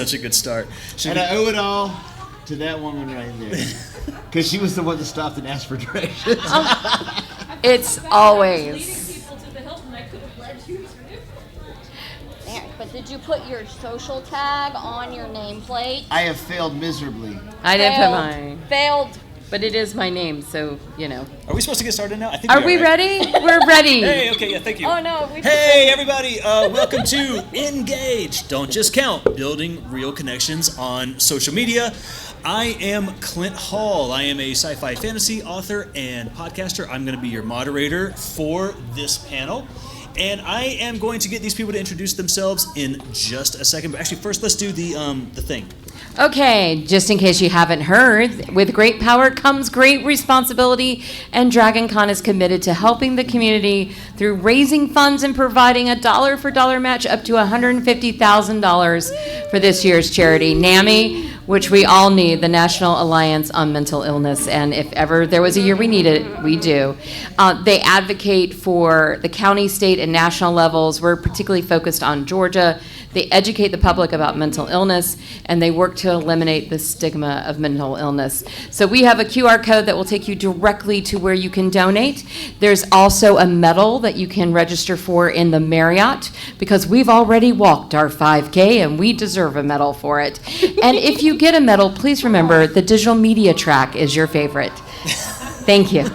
Such a good start. I owe it all to that woman right there. Because she was the one that stopped and asked for directions. It's always. Leading people to the Hilton, I could have led you to. There, but did you put your social tag on your nameplate? I have failed miserably. I didn't put mine. Failed. But it is my name, so, you know. Are we supposed to get started now? I think Are we right? ready? We're ready. Hey, okay, yeah, thank you. Oh no. Hey, everybody, welcome to Engage. Don't just count, building real connections on social media. I am Clint Hall. I am a sci-fi fantasy author and podcaster. I'm going to be your moderator for this panel. And I am going to get these people to introduce themselves in just a second. But actually, first, let's do the thing. Okay, just in case you haven't heard, with great power comes great responsibility, and DragonCon is committed to helping the community through raising funds and providing a dollar-for-dollar match up to $150,000 for this year's charity, NAMI, which we all need, the National Alliance on Mental Illness, and if ever there was a year we need it, we do. They advocate for the county, state, and national levels. We're particularly focused on Georgia. They educate the public about mental illness, and they work to eliminate the stigma of mental illness. So we have a QR code that will take you directly to where you can donate. There's also a medal that you can register for in the Marriott, because we've already walked our 5K, and we deserve a medal for it. And if you get a medal, please remember the digital media track is your favorite. Thank you.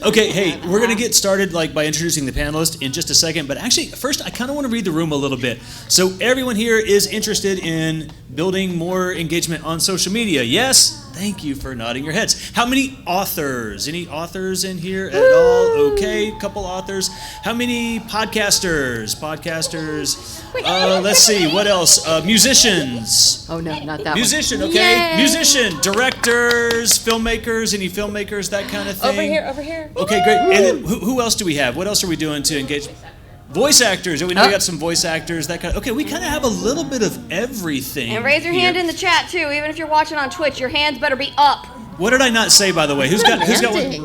Okay, hey, we're going to get started by introducing the panelists in just a second, but actually, first, I kind of want to read the room a little bit. So everyone here is interested in building more engagement on social media, yes? Thank you for nodding your heads. How many authors? Any authors in here at all? Okay, couple authors. How many podcasters? Let's see, what else? Musicians. Oh, no, not that Musician, okay. Yay. Musician, directors, filmmakers, any filmmakers, that kind of thing. Over here. Okay, great. And then who else do we have? What else are we doing to engage? Voice actors. We know we got some voice actors. That kind of. Okay, we kind of have a little bit of everything. And raise your hand in the chat too. Even if you're watching on Twitch, your hands better be up. What did I not say, by the way? Who's got one?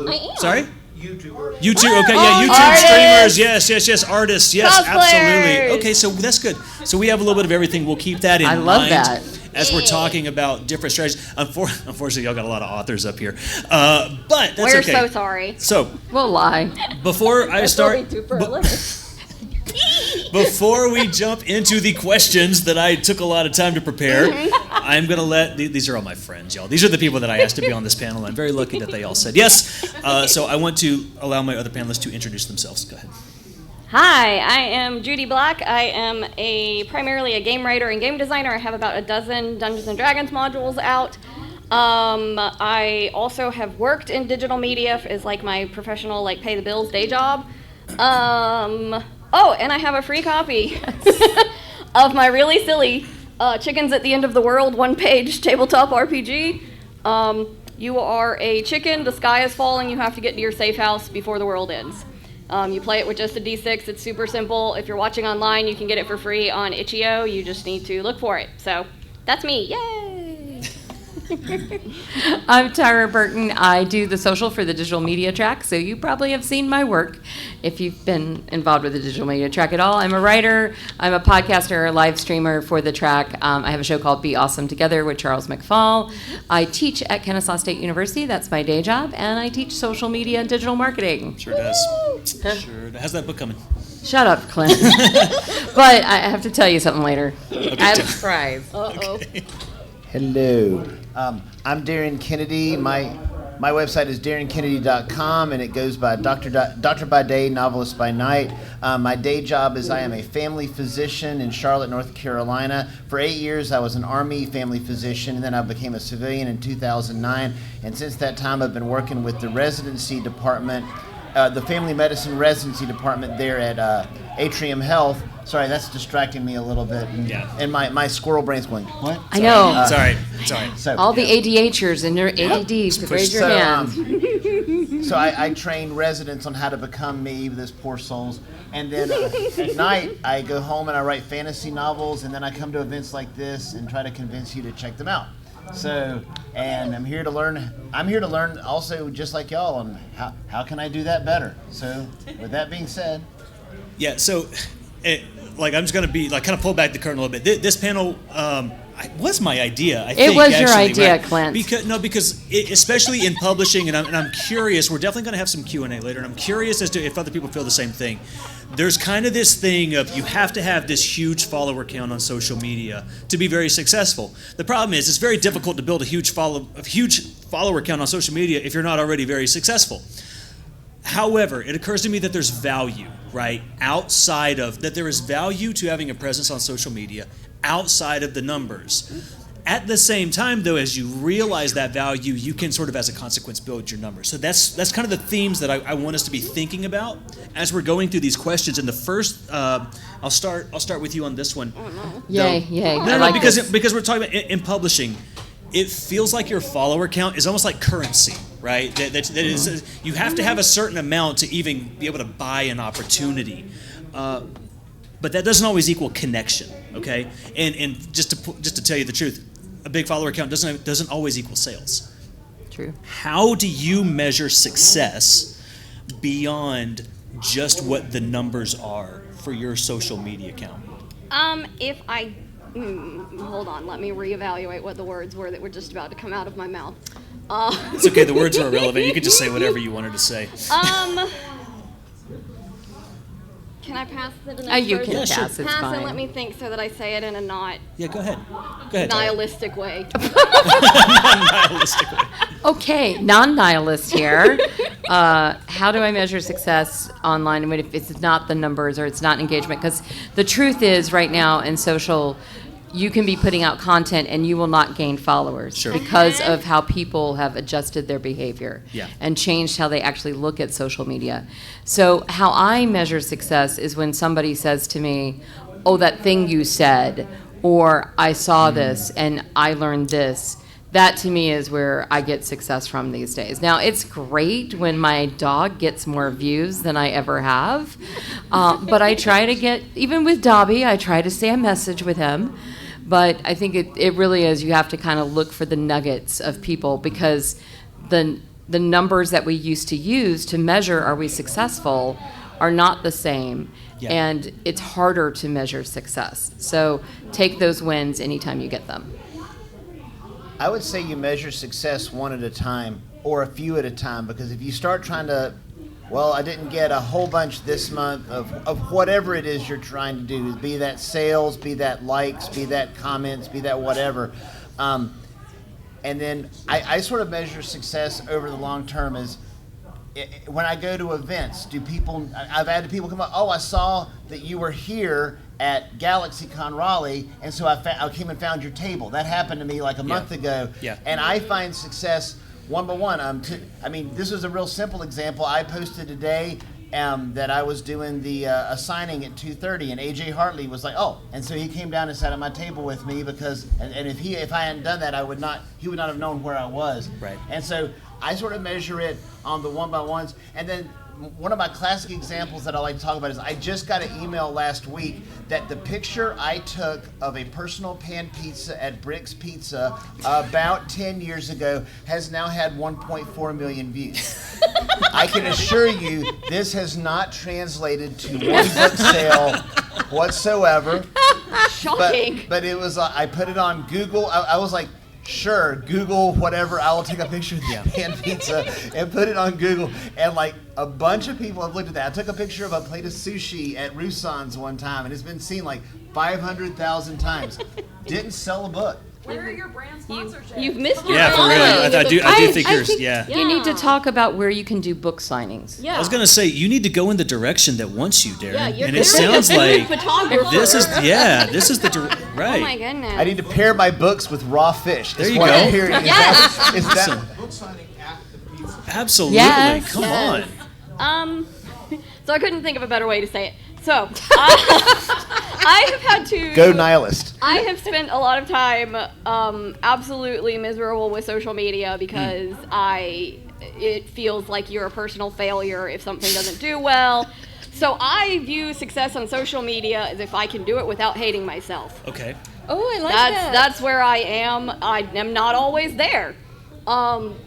I am. Sorry? YouTube. Okay, yeah, YouTube Artists. streamers. Yes. Artists. Yes, Cosplayers. absolutely. Okay, so that's good. So we have a little bit of everything. We'll keep that in mind. I love that. As we're talking about different strategies. Unfortunately, y'all got a lot of authors up here. But that's We're okay. so sorry. So, We'll lie. before I start... That's what we do for a living. Before we jump into the questions that I took a lot of time to prepare, I'm going to these are all my friends, y'all. These are the people that I asked to be on this panel. I'm very lucky that they all said yes. So I want to allow my other panelists to introduce themselves. Go ahead. Hi, I am Judy Black. I am primarily a game writer and game designer. I have about a dozen Dungeons & Dragons modules out. I also have worked in digital media as my professional pay the bills day job. Oh, and I have a free copy of my really silly Chickens at the End of the World one-page tabletop RPG. You are a chicken, the sky is falling, you have to get to your safe house before the world ends. You play it with just a D6, it's super simple. If you're watching online, you can get it for free on Itch.io, you just need to look for it. So, that's me, yay! I'm Tyra Burton. I do the social for the digital media track, so you probably have seen my work if you've been involved with the digital media track at all. I'm a writer, I'm a podcaster, a live streamer for the track. I have a show called Be Awesome Together with Charles McFall. I teach at Kennesaw State University, that's my day job, and I teach social media and digital marketing. Sure does. Sure. How's that book coming? Shut up, Clint. But I have to tell you something later. I have a surprise. Uh-oh. Okay. Hello. I'm Darren Kennedy. My website is darrenkennedy.com, and it goes by Doctor by Day, Novelist by Night. My day job is I am a family physician in Charlotte, North Carolina. For 8 years, I was an Army family physician, and then I became a civilian in 2009. And since that time, I've been working with the residency department, the family medicine residency department there at Atrium Health. Sorry, that's distracting me a little bit. And my squirrel brain's going, what? I know. It's all right. So, All the ADHers and their ADDs, raise your hand. So I train residents on how to become me, those poor souls. And then at night, I go home and I write fantasy novels, and then I come to events like this and try to convince you to check them out. So, and I'm here to learn also, just like y'all, on how can I do that better. So, with that being said. Yeah, so... I'm just going to be kind of pull back the curtain a little bit. This panel, was my idea. I It think, was your actually, idea, right? Clint. Because especially in publishing, and I'm curious. We're definitely going to have some Q&A later, and I'm curious as to if other people feel the same thing. There's kind of this thing of you have to have this huge follower count on social media to be very successful. The problem is it's very difficult to build a huge follower count on social media if you're not already very successful. However, it occurs to me that there's value, right, outside of that. There is value to having a presence on social media outside of the numbers. At the same time, though, as you realize that value, you can sort of, as a consequence, build your numbers. So that's kind of the themes that I want us to be thinking about as we're going through these questions. And the first, I'll start with you on this one. Yay, No. yay. No, I like because this. because we're talking about in publishing, it feels like your follower count is almost like currency, right? That is, you have to have a certain amount to even be able to buy an opportunity. But that doesn't always equal connection, okay? And just to tell you the truth, a big follower count doesn't always equal sales. True. How do you measure success beyond just what the numbers are for your social media account? If I hold on, let me reevaluate what the words were that were just about to come out of my mouth. It's okay, the words are irrelevant. You can just say whatever you wanted to say. Can I pass it to the next You person? can Yeah, sure. pass, it's Pass fine. and let me think so that I say it in a not Yeah, go ahead. Go ahead. Tyler. nihilistic way. Nihilistic way. Okay, non-nihilist here. How do I measure success online? I mean, if it's not the numbers or it's not engagement, because the truth is, right now in social, you can be putting out content and you will not gain followers Sure. because of how people have adjusted their behavior Yeah. and changed how they actually look at social media. So how I measure success is when somebody says to me, "Oh, that thing you said," or "I saw this and I learned this." That to me is where I get success from these days. Now, it's great when my dog gets more views than I ever have, but I try to get, even with Dobby, I try to say a message with him. But I think it really is, you have to kind of look for the nuggets of people, because the numbers that we used to use to measure are we successful are not the same. Yeah. And it's harder to measure success. So take those wins anytime you get them. I would say you measure success one at a time or a few at a time, because if you start trying to, well, I didn't get a whole bunch this month of whatever it is you're trying to do, be that sales, be that likes, be that comments, be that whatever. And then I sort of measure success over the long term as when I go to events, I've had people come up, "Oh, I saw that you were here at GalaxyCon Raleigh, and so I came and found your table." That happened to me like a month ago. Yeah. And I find success one by one. This was a real simple example. I posted today that I was doing a signing at 2:30, and AJ Hartley was like, "Oh," and so he came down and sat at my table with me because, and if I hadn't done that, he would not have known where I was. Right. And so I sort of measure it on the one by ones, and then one of my classic examples that I like to talk about is I just got an email last week that the picture I took of a personal pan pizza at Brick's Pizza about 10 years ago has now had 1.4 million views. I can assure you this has not translated to one book sale whatsoever. Shocking. But it was, I put it on Google. I was like, sure, Google whatever, I will take a picture of the pan pizza and put it on Google. And like a bunch of people have looked at that. I took a picture of a plate of sushi at Rusan's one time, and it's been seen like 500,000 times. Didn't sell a book. Where are your brand sponsorships? You've missed your Yeah, for real. calling. I do think yours. think Yeah. You need to talk about where you can do book signings. Yeah. I was gonna say you need to go in the direction that wants you, Darren. Yeah, you're and it clearly sounds a good like photographer. this is the right. Oh my goodness. I need to pair my books with raw fish. There is you what go. I'm hearing. Yes. Is that, Book signing at the pizza. Absolutely. Yes. Come Yes. on. So I couldn't think of a better way to say it. So I have had to go nihilist. I have spent a lot of time absolutely miserable with social media because it feels like you're a personal failure if something doesn't do well. So I view success on social media as if I can do it without hating myself. Okay. Oh, I like That's where I am. I am not always there.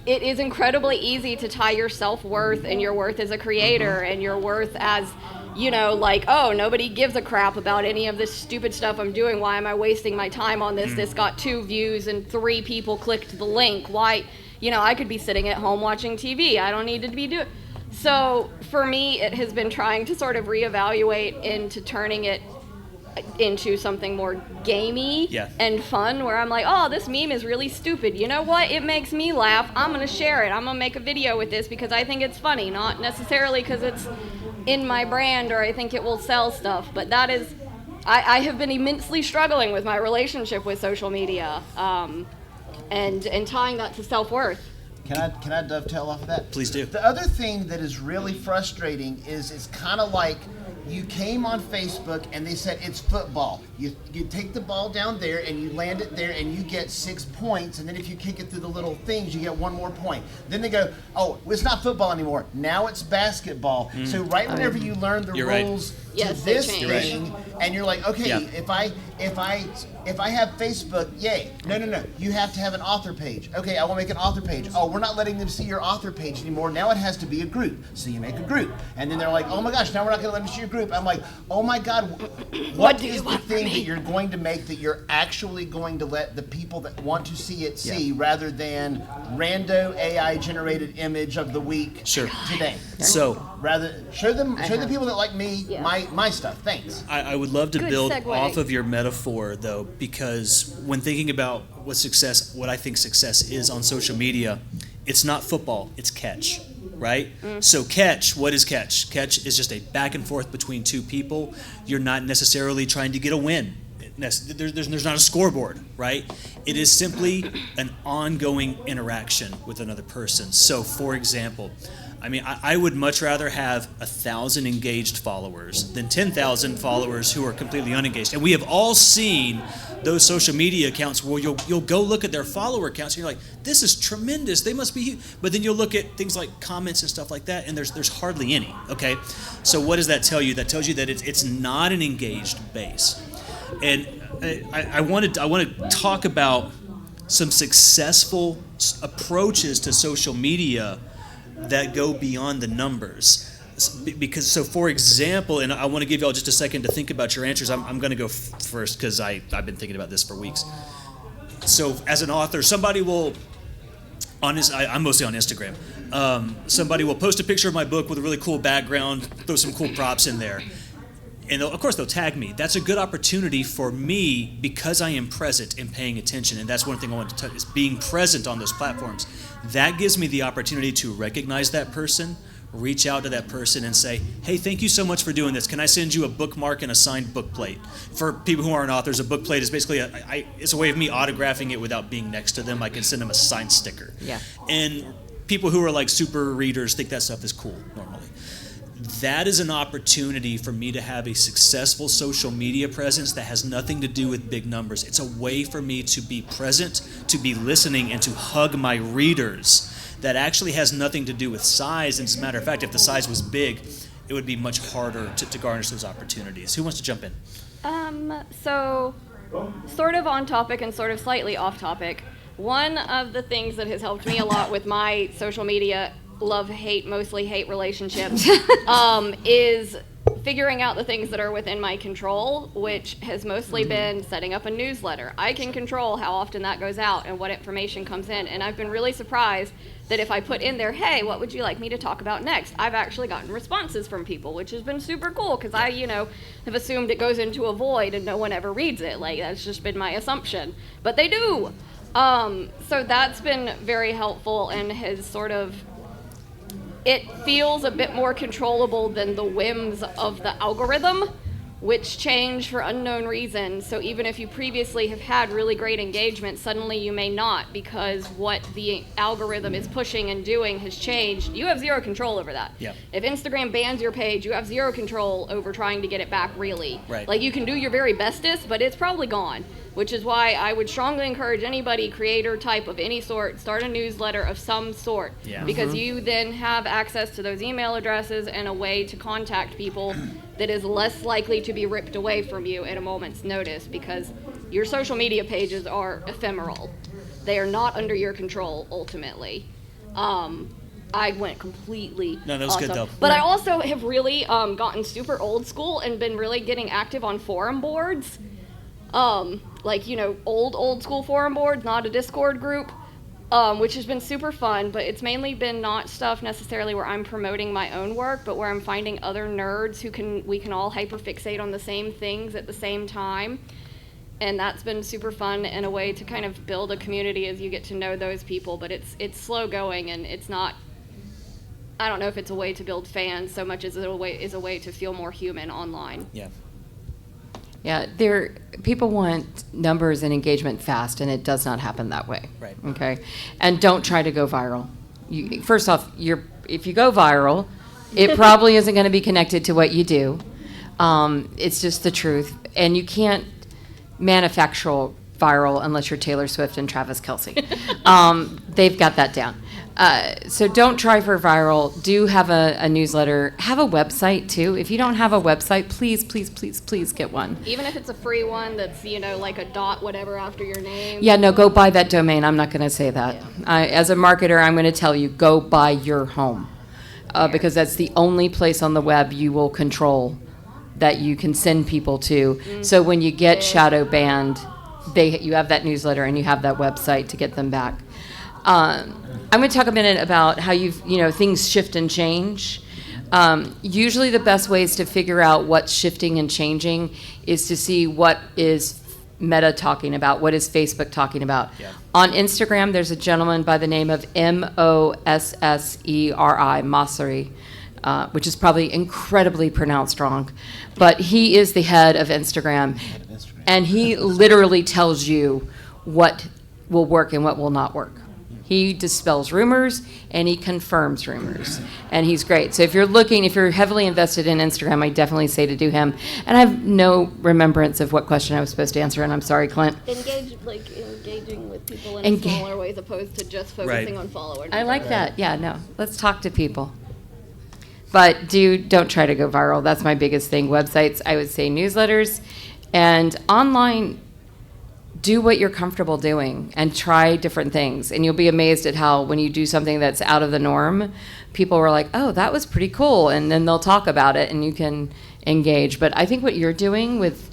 It is incredibly easy to tie your self-worth and your worth as a creator and your worth as like, oh, nobody gives a crap about any of this stupid stuff I'm doing. Why am I wasting my time on this? This got 2 views and 3 people clicked the link. Why, I could be sitting at home watching TV. I don't need to be doing. So for me, it has been trying to sort of reevaluate into turning it into something more gamey and fun, where I'm like, oh, this meme is really stupid. You know what? It makes me laugh. I'm going to share it. I'm going to make a video with this because I think it's funny, not necessarily because it's in my brand or I think it will sell stuff. But that is, I have been immensely struggling with my relationship with social media and tying that to self-worth. Can I dovetail off of that? Please do. The other thing that is really frustrating is it's kind of like you came on Facebook and they said it's football. You take the ball down there and you land it there and you get 6 points, and then if you kick it through the little things, you get 1 more point. Then they go, oh, it's not football anymore. Now it's basketball. So whenever you learn the rules to this thing, and you're like, okay, if I have Facebook, yay. No. You have to have an author page. Okay, I will make an author page. Oh, we're not letting them see your author page anymore. Now it has to be a group. So you make a group. And then they're like, oh my gosh, now we're not going to let them see your group. I'm like, oh my God, what is the thing that you're going to make that you're actually going to let the people that want to see it see, rather than rando AI generated image of the week today? So rather show the people that like me my stuff. Thanks. I would love to build off of your metaphor, though, because when thinking about what I think success is on social media, it's not football, it's catch, right? So what is catch? Catch is just a back and forth between 2 people. You're not necessarily trying to get a win. There's not a scoreboard, right? It is simply an ongoing interaction with another person. So, for example, I would much rather have 1,000 engaged followers than 10,000 followers who are completely unengaged. And we have all seen those social media accounts where you'll go look at their follower accounts and you're like, this is tremendous. They must be huge. But then you'll look at things like comments and stuff like that, and there's hardly any. Okay, so what does that tell you? That tells you that it's not an engaged base. And I want to talk about some successful approaches to social media that go beyond the numbers. Because, so for example, and I want to give y'all just a second to think about your answers. I'm going to go first because I've been thinking about this for weeks. So as an author, somebody will, I'm mostly on Instagram. Somebody will post a picture of my book with a really cool background, throw some cool props in there. And of course they'll tag me. That's a good opportunity for me because I am present and paying attention. And that's one thing I want to touch is being present on those platforms. That gives me the opportunity to recognize that person, reach out to that person and say, hey, thank you so much for doing this. Can I send you a bookmark and a signed book plate? For people who aren't authors, a book plate is basically it's a way of me autographing it without being next to them. I can send them a signed sticker. Yeah. And people who are like super readers think that stuff is cool normally. That is an opportunity for me to have a successful social media presence that has nothing to do with big numbers. It's a way for me to be present, to be listening, and to hug my readers. That actually has nothing to do with size. And as a matter of fact, if the size was big, it would be much harder to garnish those opportunities. Who wants to jump in? So, sort of on topic and sort of slightly off topic. One of the things that has helped me a lot with my social media love-hate, mostly hate relationship, is figuring out the things that are within my control, which has mostly been setting up a newsletter. I can control how often that goes out and what information comes in, and I've been really surprised that if I put in there, hey, what would you like me to talk about next? I've actually gotten responses from people, which has been super cool, because I, have assumed it goes into a void and no one ever reads it. Like, that's just been my assumption. But they do! So that's been very helpful and has sort of, it feels a bit more controllable than the whims of the algorithm, which change for unknown reasons. So even if you previously have had really great engagement, suddenly you may not, because what the algorithm is pushing and doing has changed. You have zero control over that. Yeah. If Instagram bans your page, you have zero control over trying to get it back, really. Right. Like, you can do your very bestest, but it's probably gone. Which is why I would strongly encourage anybody, creator type of any sort, start a newsletter of some sort. Yeah. Because you then have access to those email addresses and a way to contact people that is less likely to be ripped away from you at a moment's notice, because your social media pages are ephemeral. They are not under your control, ultimately. I went completely No, that was good, awesome. though. But I also have really gotten super old school and been really getting active on forum boards. Like, old school forum boards, not a Discord group, which has been super fun, but it's mainly been not stuff necessarily where I'm promoting my own work, but where I'm finding other nerds we can all hyperfixate on the same things at the same time. And that's been super fun and a way to kind of build a community as you get to know those people, but it's slow going, and it's not, I don't know if it's a way to build fans so much as a way to feel more human online. Yeah. Yeah, people want numbers and engagement fast, and it does not happen that way. Right. Okay, and don't try to go viral. First off, if you go viral, it probably isn't going to be connected to what you do. It's just the truth, and you can't manufacture viral unless you're Taylor Swift and Travis Kelce. They've got that down. So don't try for viral. Do have a newsletter. Have a website too. If you don't have a website, please get one. Even if it's a free one that's, like a dot whatever after your name. Yeah, no, go buy that domain. I'm not going to say that. As a marketer, I'm going to tell you, go buy your home. Because that's the only place on the web you will control that you can send people to. So when you get shadow banned, you have that newsletter and you have that website to get them back. I'm going to talk a minute about how things shift and change. Usually the best ways to figure out what's shifting and changing is to see what is Meta talking about, what is Facebook talking about. Yeah. On Instagram, there's a gentleman by the name of Mosseri, which is probably incredibly pronounced wrong, but he is the head of Instagram, and he literally tells you what will work and what will not work. He dispels rumors and he confirms rumors, and he's great. So if you're heavily invested in Instagram, I definitely say to do him. And I have no remembrance of what question I was supposed to answer, and I'm sorry, Clint. Engaging with people in a smaller way as opposed to just focusing on followers. I like that. Yeah, no, let's talk to people. But don't try to go viral. That's my biggest thing. Websites, I would say newsletters, and online, do what you're comfortable doing and try different things. And you'll be amazed at how when you do something that's out of the norm, people were like, oh, that was pretty cool. And then they'll talk about it and you can engage. But I think what you're doing with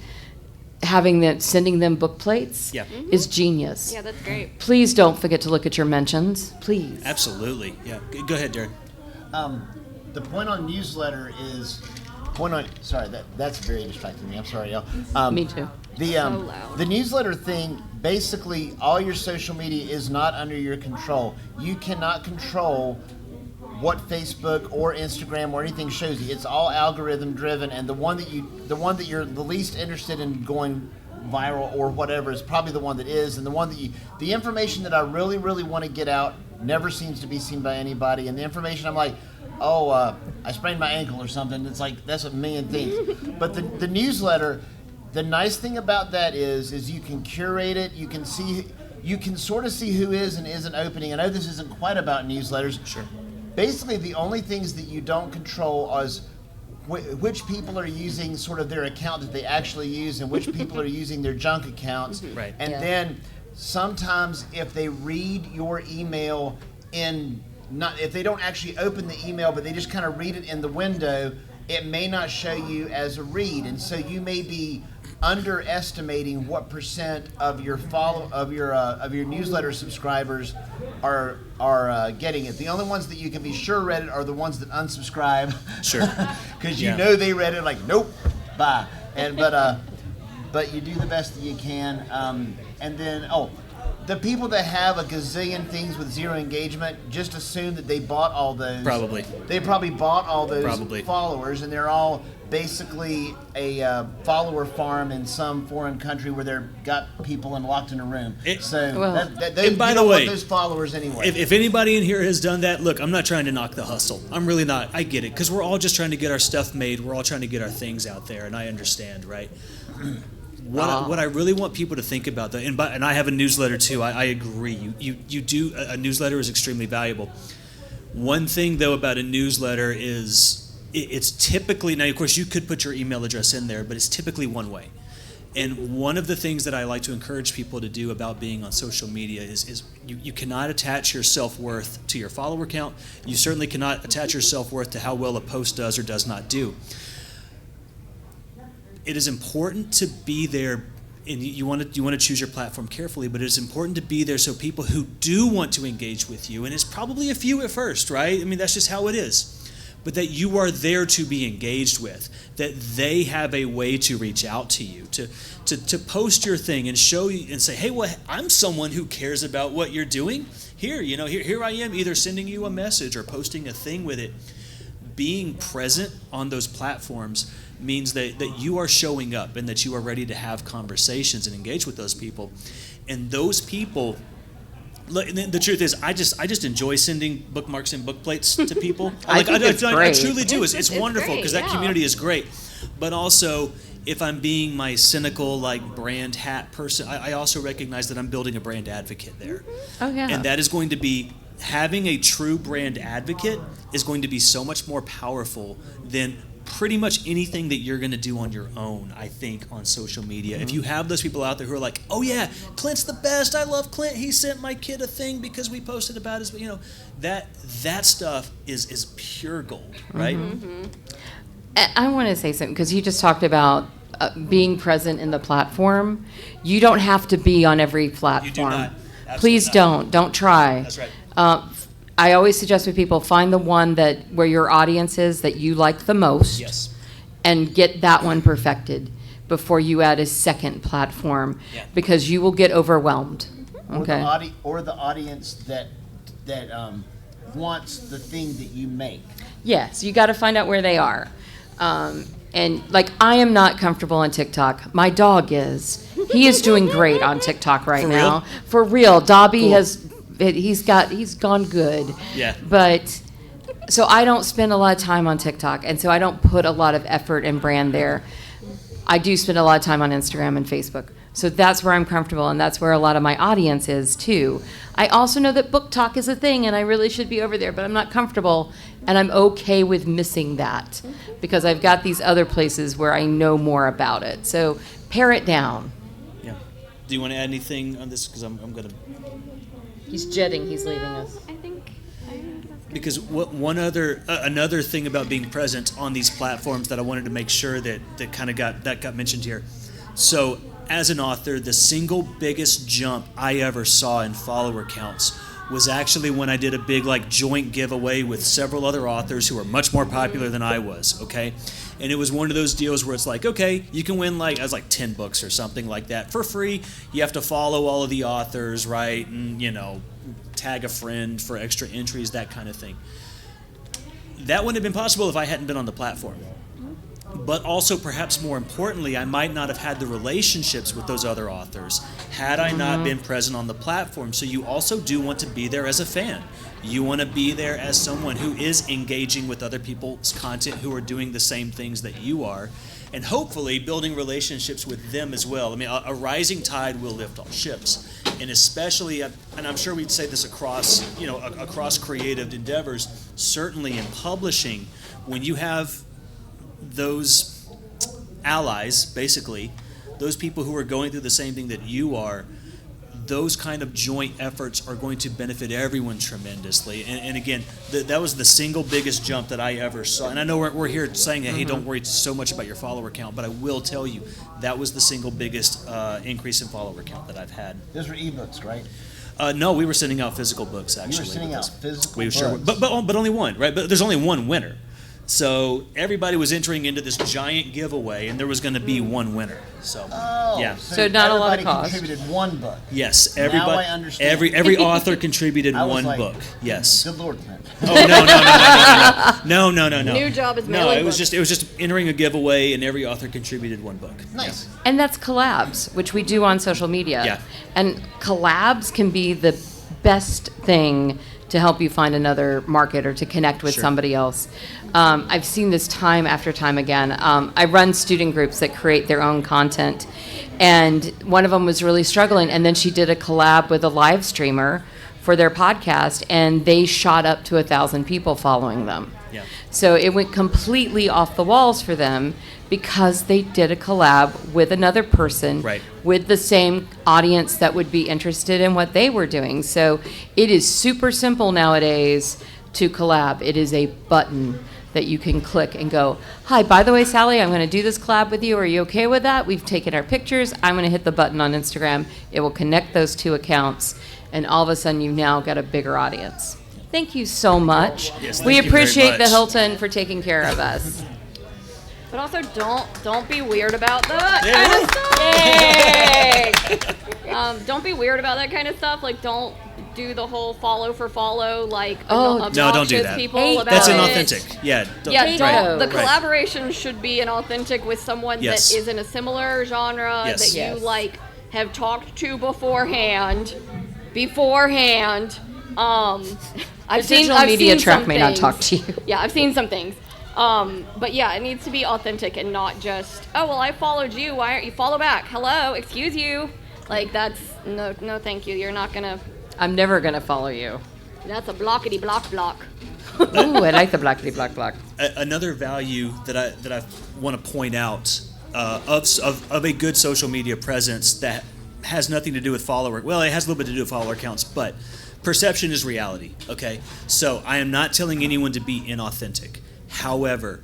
sending them book plates is genius. Yeah, that's great. Please don't forget to look at your mentions. Please. Absolutely. Yeah. Go ahead, Darren. The point on newsletter is sorry, that's very distracting me. I'm sorry, y'all. Me too. The newsletter thing, basically all your social media is not under your control. You cannot control what Facebook or Instagram or anything shows you. It's all algorithm driven, and the one that you're the least interested in going viral or whatever is probably the one that is, and the information that I really want to get out never seems to be seen by anybody, and the information I'm like, I sprained my ankle or something. It's like, that's a million things. But the newsletter, the nice thing about that is you can curate it. You can sort of see who is and isn't opening. I know this isn't quite about newsletters. Sure. Basically, the only things that you don't control is which people are using sort of their account that they actually use and which people are using their junk accounts. Right. And then sometimes if they read your email if they don't actually open the email, but they just kind of read it in the window, it may not show you as a read, and so you may be underestimating what percent of your newsletter subscribers are getting it. The only ones that you can be sure read it are the ones that unsubscribe. Sure. Because you know they read it, like, nope, bye. But you do the best that you can, and then the people that have a gazillion things with zero engagement, just assume that they bought all those. Probably. They probably bought all those Probably. followers, and they're all basically a follower farm in some foreign country where they've got people locked in a room. And by the way, those followers anyway. If anybody in here has done that, look, I'm not trying to knock the hustle. I'm really not. I get it, because we're all just trying to get our stuff made. We're all trying to get our things out there, and I understand, right? What I really want people to think about, though, and I have a newsletter too. I agree. You do a newsletter is extremely valuable. One thing though about a newsletter is it's typically, now of course you could put your email address in there, but it's typically one way. And one of the things that I like to encourage people to do about being on social media is you cannot attach your self-worth to your follower count. You certainly cannot attach your self-worth to how well a post does or does not do. It is important to be there, and you want to choose your platform carefully, but it's important to be there so people who do want to engage with you, and it's probably a few at first, right? I mean, that's just how it is. But that you are there to be engaged with, that they have a way to reach out to you, to post your thing and show you and say, hey, well, I'm someone who cares about what you're doing. Here I am, either sending you a message or posting a thing with it. Being present on those platforms means that you are showing up and that you are ready to have conversations and engage with those people. And those people, the truth is, I just enjoy sending bookmarks and book plates to people. I think it's I great. truly do. It's wonderful great, because that yeah. community is great. But also, if I'm being my cynical brand hat person, I also recognize that I'm building a brand advocate there. Oh, yeah. And that is going to be, having a true brand advocate is going to be so much more powerful than pretty much anything that you're going to do on your own, I think, on social media. If you have those people out there who are like, oh yeah, Clint's the best, I love Clint, he sent my kid a thing because we posted about his, that stuff is pure gold, right? I want to say something, because you just talked about being present in the platform. You don't have to be on every platform. not. Absolutely Please not. don't try. That's right. I always suggest with people, find the one where your audience is that you like the most. Yes. And get that one perfected before you add a second platform, Yeah. because you will get overwhelmed. Okay. Or the audience that wants the thing that you make. Yes, you got to find out where they are. And I am not comfortable on TikTok. My dog is. He is doing great on TikTok right For now. real? For real. Dobby Cool. he's gone good. Yeah. But so I don't spend a lot of time on TikTok, and so I don't put a lot of effort and brand there. I do spend a lot of time on Instagram and Facebook. So that's where I'm comfortable, and that's where a lot of my audience is too. I also know that Book Talk is a thing, and I really should be over there, but I'm not comfortable, and I'm okay with missing that because I've got these other places where I know more about it. So pare it down. Yeah. Do you want to add anything on this? Because I'm going to... He's jetting. He's leaving us. I think that's good. Because another thing about being present on these platforms that I wanted to make sure that got mentioned here. So as an author, the single biggest jump I ever saw in follower counts was actually when I did a big joint giveaway with several other authors who are much more popular than I was, okay? And it was one of those deals where it's okay, you can win I was 10 books or something like that for free. You have to follow all of the authors, right? And, tag a friend for extra entries, that kind of thing. That wouldn't have been possible if I hadn't been on the platform. But also, perhaps more importantly, I might not have had the relationships with those other authors had I not been present on the platform. So you also do want to be there as a fan. You want to be there as someone who is engaging with other people's content who are doing the same things that you are, and hopefully building relationships with them as well. I mean, a rising tide will lift all ships. And especially, and I'm sure we'd say this across creative endeavors, certainly in publishing, when you have those allies, basically, those people who are going through the same thing that you are, those kind of joint efforts are going to benefit everyone tremendously. And again, that was the single biggest jump that I ever saw. And I know we're here saying, hey, don't worry so much about your follower count, but I will tell you, that was the single biggest increase in follower count that I've had. Those were ebooks, right? No, we were sending out physical books, actually. You were sending out physical We sure were. books. But only one, right? But there's only one winner. So everybody was entering into this giant giveaway, and there was going to be one winner. So yeah. So not a lot of everybody cost. contributed one book. Yes, everybody. Now I understand. Every author contributed I was one like, book. Yes. Good Lord, man. Oh no. New job is No, mailing it was books. just entering a giveaway, and every author contributed one book. Nice. And that's collabs, which we do on social media. Yeah. And collabs can be the best thing to help you find another market or to connect with Sure. somebody else. I've seen this time after time again. I run student groups that create their own content, and one of them was really struggling, and then she did a collab with a live streamer for their podcast, and they shot up to 1,000 people following them. Yeah. So it went completely off the walls for them because they did a collab with another person Right. with the same audience that would be interested in what they were doing. So it is super simple nowadays to collab. It is a button that you can click and go, hi, by the way, Sally, I'm going to do this collab with you. Are you okay with that? We've taken our pictures. I'm going to hit the button on Instagram. It will connect those two accounts, and all of a sudden you've now got a bigger audience. Thank you so much. Yes, We thank you very appreciate the much. Hilton for taking care of us. But also, don't be weird about that Yeah. kind of stuff. Don't be weird about that kind of stuff. Like, don't do the whole follow for follow, like Oh, obnoxious no, don't do that. people Hate about That's it. inauthentic. Yeah. Don't, Yeah, Hate don't. those. The collaboration should be inauthentic with someone Yes. that is in a similar genre Yes. that you Yes. like have talked to beforehand. I've Digital media seen track some may not things. talk to you. Yeah, I've seen some things. But yeah, it needs to be authentic and not just, oh, well, I followed you. Why aren't you follow back? Hello, excuse you. Like, that's, no, thank you. You're not gonna, I'm never going to follow you. that's a blockity block. Ooh, I like the blockity block block. Another value that I want to point out of a good social media presence that has nothing to do with follower. Well, it has a little bit to do with follower counts, but perception is reality. Okay, so I am not telling anyone to be inauthentic. However,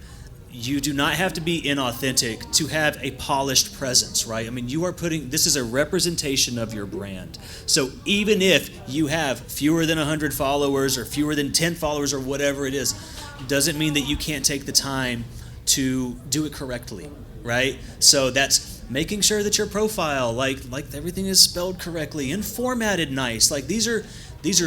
you do not have to be inauthentic to have a polished presence, right? I mean, you are putting, this is a representation of your brand. So even if you have fewer than 100 followers or fewer than 10 followers or whatever it is, doesn't mean that you can't take the time to do it correctly, right? So that's making sure that your profile, like everything is spelled correctly and formatted nice. Like these are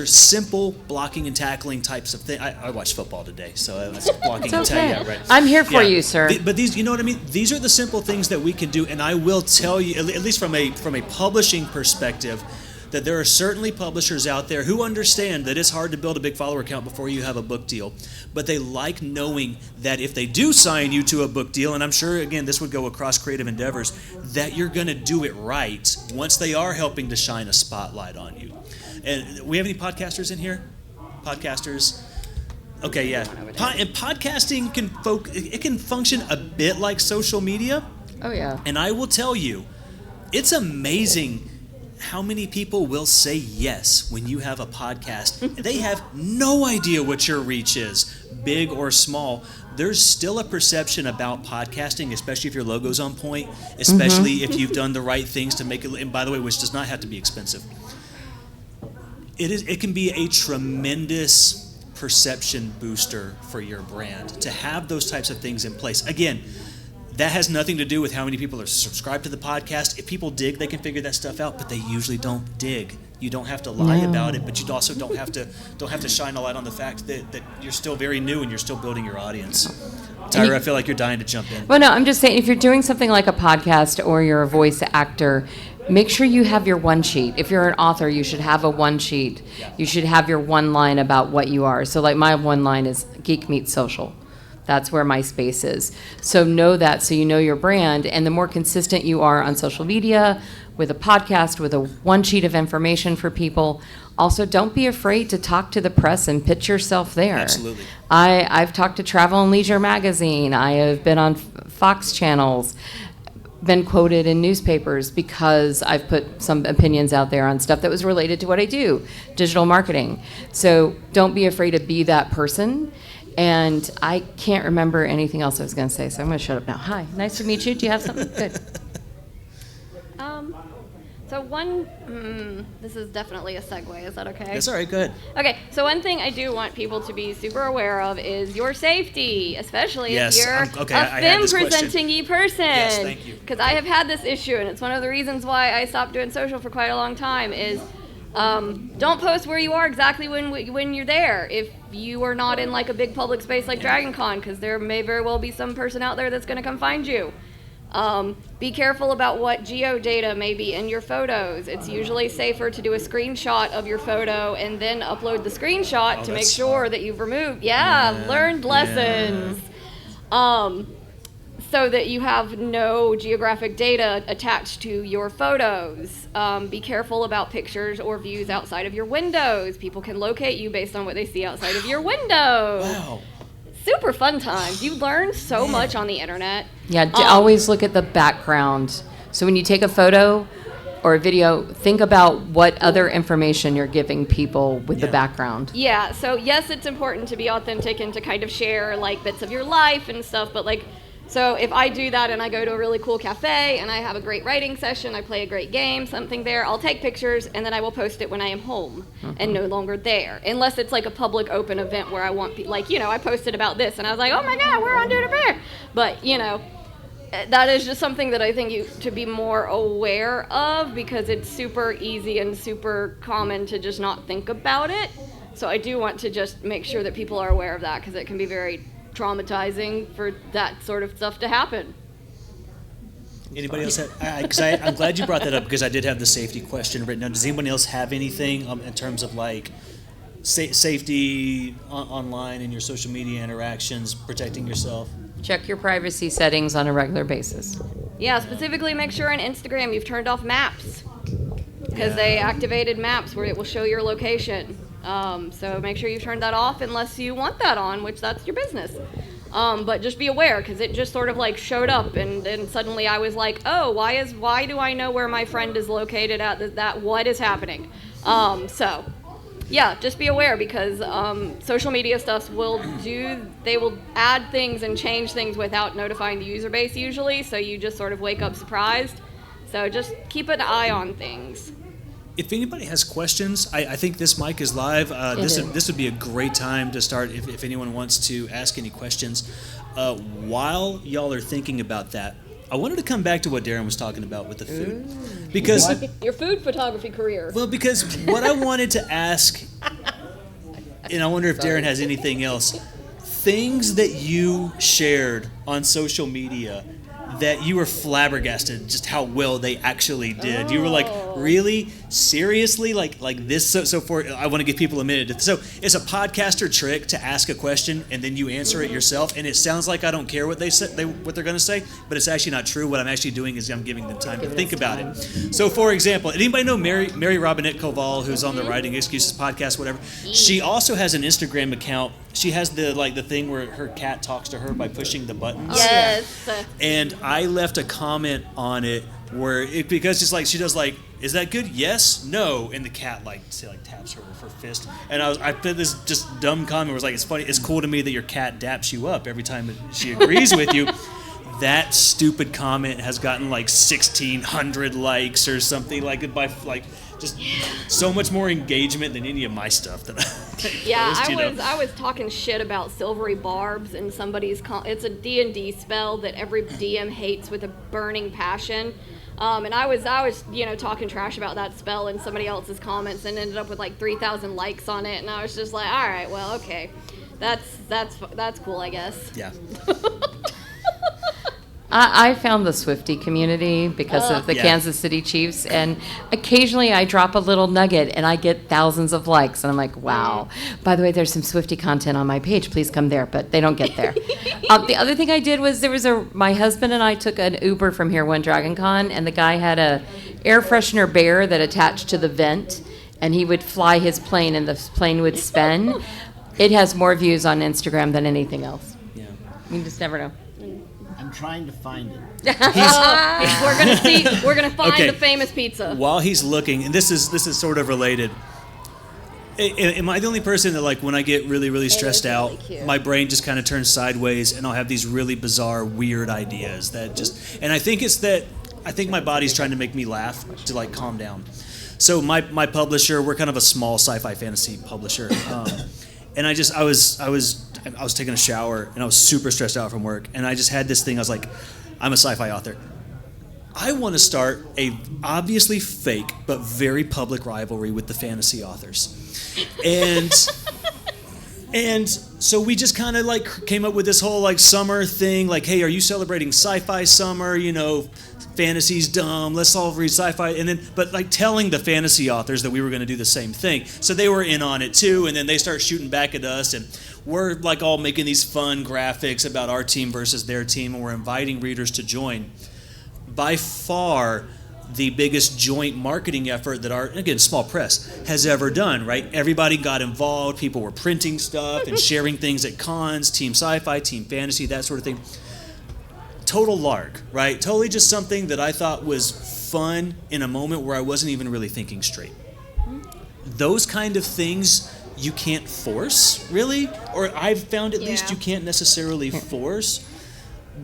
simple blocking and tackling types of things. I watched football today, so that's blocking and tackling. Yeah, right. I'm here for Yeah. you, sir. But these, you know what I mean? These are the simple things that we can do, and I will tell you, at least from a publishing perspective, that there are certainly publishers out there who understand that it's hard to build a big follower count before you have a book deal, but they like knowing that if they do sign you to a book deal, and I'm sure, again, this would go across creative endeavors, that you're going to do it right once they are helping to shine a spotlight on you. And we have any podcasters in here? Podcasters? Okay, yeah. And podcasting can function a bit like social media. Oh, yeah. And I will tell you, it's amazing how many people will say yes when you have a podcast. They have no idea what your reach is, big or small. There's still a perception about podcasting, especially if your logo's on point, especially if you've done the right things to make it, and by the way, which does not have to be expensive. It can be a tremendous perception booster for your brand to have those types of things in place. Again, that has nothing to do with how many people are subscribed to the podcast. If people dig, they can figure that stuff out, but they usually don't dig. You don't have to lie about it, but you also don't have to shine a light on the fact that you're still very new and you're still building your audience. Tyra, I feel like you're dying to jump in. Well, no, I'm just saying, if you're doing something like a podcast or you're a voice actor, make sure you have your one sheet. If you're an author, you should have a one sheet. You should have your one line about what you are. So, like, my one line is Geek Meets Social. That's where my space is. So know that, so you know your brand. And the more consistent you are on social media, with a podcast, with a one sheet of information for people. Also, don't be afraid to talk to the press and pitch yourself there. Absolutely. I've talked to Travel and Leisure magazine. I have been on Fox channels, been quoted in newspapers because I've put some opinions out there on stuff that was related to what I do, digital marketing. So don't be afraid to be that person. And I can't remember anything else I was going to say, so I'm going to shut up now. Hi, nice to meet you. Do you have something? Good. So this is definitely a segue. Is that okay? That's all right, go ahead. Okay, so one thing I do want people to be super aware of is your safety, especially Yes, if you're okay, a I had this question. film-presenting person. Yes, thank you. Because I have had this issue, and it's one of the reasons why I stopped doing social for quite a long time, is don't post where you are exactly when you're there. If you are not in like a big public space like Dragon Con, because there may very well be some person out there that's going to come find you. Be careful about what geodata may be in your photos. It's usually safer to do a screenshot of your photo and then upload the screenshot to make that's sure smart. that you've removed. Learned lessons. So that you have no geographic data attached to your photos. Be careful about pictures or views outside of your windows. People can locate you based on what they see outside of your window. Wow. super fun times. You learn so much on the internet. Yeah, always look at the background. So when you take a photo or a video, think about what other information you're giving people with the background. Yeah, so yes, it's important to be authentic and to kind of share like bits of your life and stuff, but like, so if I do that and I go to a really cool cafe and I have a great writing session, I play a great game, something there, I'll take pictures and then I will post it when I am home and no longer there. Unless it's like a public open event where I want, like, you know, I posted about this and I was like, oh my God, we're on Dude or Bear. But, you know, that is just something that I think you to be more aware of because it's super easy and super common to just not think about it. So I do want to just make sure that people are aware of that because it can be very traumatizing for that sort of stuff to happen. Anybody else? I'm glad you brought that up because I did have the safety question written down. Does anyone else have anything in terms of like safety online and your social media interactions, protecting yourself? Check your privacy settings on a regular basis. Yeah, specifically make sure on Instagram you've turned off maps because they activated maps where it will show your location. So make sure you turn that off unless you want that on, which that's your business. But just be aware because it just sort of like showed up and then suddenly I was like, oh, why do I know where my friend is located at that? What is happening? So yeah, just be aware because social media stuff they will add things and change things without notifying the user base usually. So you just sort of wake up surprised. So just keep an eye on things. If anybody has questions, I think this mic is live. This would be a great time to start if anyone wants to ask any questions. While y'all are thinking about that, I wanted to come back to what Darren was talking about with the food. Because Your food photography career. Well, because what I wanted to ask, and I wonder if Darren has anything else, things that you shared on social media that you were flabbergasted just how well they actually did. You were like, really? Seriously? Like this? So I want to give people a minute. So it's a podcaster trick to ask a question and then you answer it yourself. And it sounds like I don't care what what they're going to say, but it's actually not true. What I'm actually doing is I'm giving them time to think about it. So for example, anybody know Mary Robinette Koval, who's on the Writing Excuses podcast, whatever? She also has an Instagram account. She has the thing where her cat talks to her by pushing the buttons. Yes. And I left a comment on it because it's like she does like, is that good? Yes, no, and the cat taps her with her fist. And I put this just dumb comment where it was like, it's funny, it's cool to me that your cat daps you up every time she agrees with you. That stupid comment has gotten like 1,600 likes or something just so much more engagement than any of my stuff that I was talking shit about silvery barbs and somebody's it's a D&D spell that every DM hates with a burning passion. And I was talking trash about that spell in somebody else's comments and ended up with like 3,000 likes on it and I was just like, all right, well, okay. That's cool, I guess. Yeah. I found the Swiftie community because of the Kansas City Chiefs, and occasionally I drop a little nugget and I get thousands of likes, and I'm like, wow. By the way, there's some Swiftie content on my page. Please come there, but they don't get there. The other thing I did was my husband and I took an Uber from here one Dragon Con, and the guy had a air freshener bear that attached to the vent, and he would fly his plane and the plane would spin. It has more views on Instagram than anything else. Yeah. You just never know. I'm trying to find it. We're gonna find Okay. the famous pizza. While he's looking, and this is sort of related. Am I the only person that, like, when I get really, really stressed out, my brain just kind of turns sideways and I'll have these really bizarre, weird ideas and I think my body's trying to make me laugh to, like, calm down. So my publisher, we're kind of a small sci-fi fantasy publisher. And I was taking a shower and I was super stressed out from work. And I just had this thing, I was like, I'm a sci-fi author. I want to start a obviously fake but very public rivalry with the fantasy authors. And so we just kind of like came up with this whole like summer thing, like, hey, are you celebrating sci-fi summer? You know, fantasy's dumb, let's all read sci-fi. But like telling the fantasy authors that we were going to do the same thing. So they were in on it too, and then they start shooting back at us, and we're like all making these fun graphics about our team versus their team, and we're inviting readers to join. By far, the biggest joint marketing effort that our, again, small press has ever done, right? Everybody got involved. People were printing stuff and sharing things at cons, Team Sci-Fi, Team Fantasy, that sort of thing. Total lark, right? Totally just something that I thought was fun in a moment where I wasn't even really thinking straight. Those kind of things you can't force, really, or I've found at least Yeah. you can't necessarily force.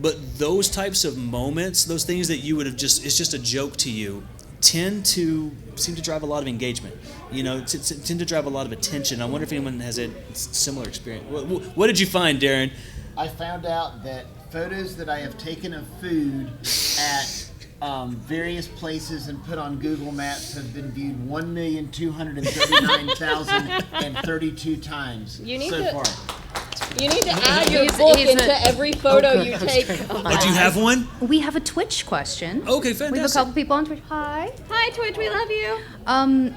But those types of moments, those things that you would have just, it's just a joke to you, tend to seem to drive a lot of engagement. You know, tend to drive a lot of attention. I wonder if anyone has a similar experience. What did you find, Darren? I found out that photos that I have taken of food at various places and put on Google Maps have been viewed 1,239,032 times You need so to- far. You need to add your He's- book he's a- into every photo you take. Oh, do you have one? We have a Twitch question. Okay, We have a fantastic. couple people on Twitch. Hi. Hi, Twitch, we love you.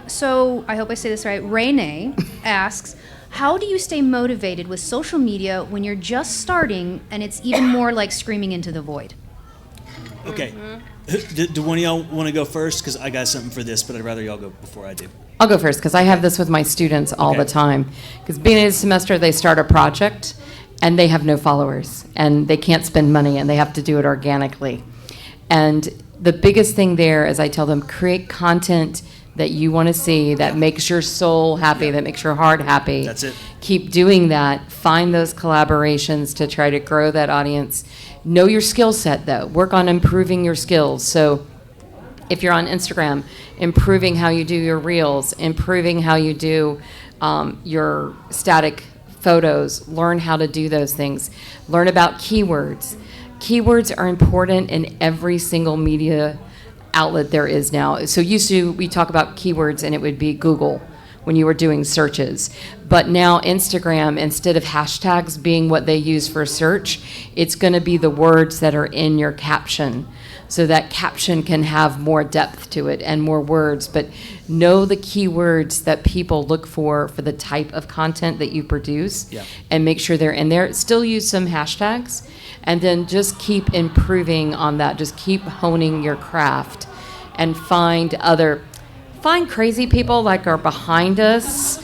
So I hope I say this right. Renee asks, how do you stay motivated with social media when you're just starting and it's even more like screaming into the void? Okay. Do one of y'all want to go first? Because I got something for this, but I'd rather y'all go before I do. I'll go first because I have this with my students all Okay. the time. Because beginning of the semester, they start a project and they have no followers and they can't spend money and they have to do it organically. And the biggest thing there is I tell them, create content that you want to see, that makes your soul happy, that makes your heart happy. That's it. Keep doing that. Find those collaborations to try to grow that audience. Know your skill set, though. Work on improving your skills. So if you're on Instagram, improving how you do your reels, improving how you do your static photos, learn how to do those things. Learn about keywords. Keywords are important in every single media outlet there is now. So used to, we talk about keywords and it would be Google when you were doing searches. But now Instagram, instead of hashtags being what they use for search, it's going to be the words that are in your caption. So that caption can have more depth to it and more words. But know the keywords that people look for the type of content that you produce. Yeah. And make sure they're in there. Still use some hashtags. And then just keep improving on that. Just keep honing your craft and find crazy people like are behind us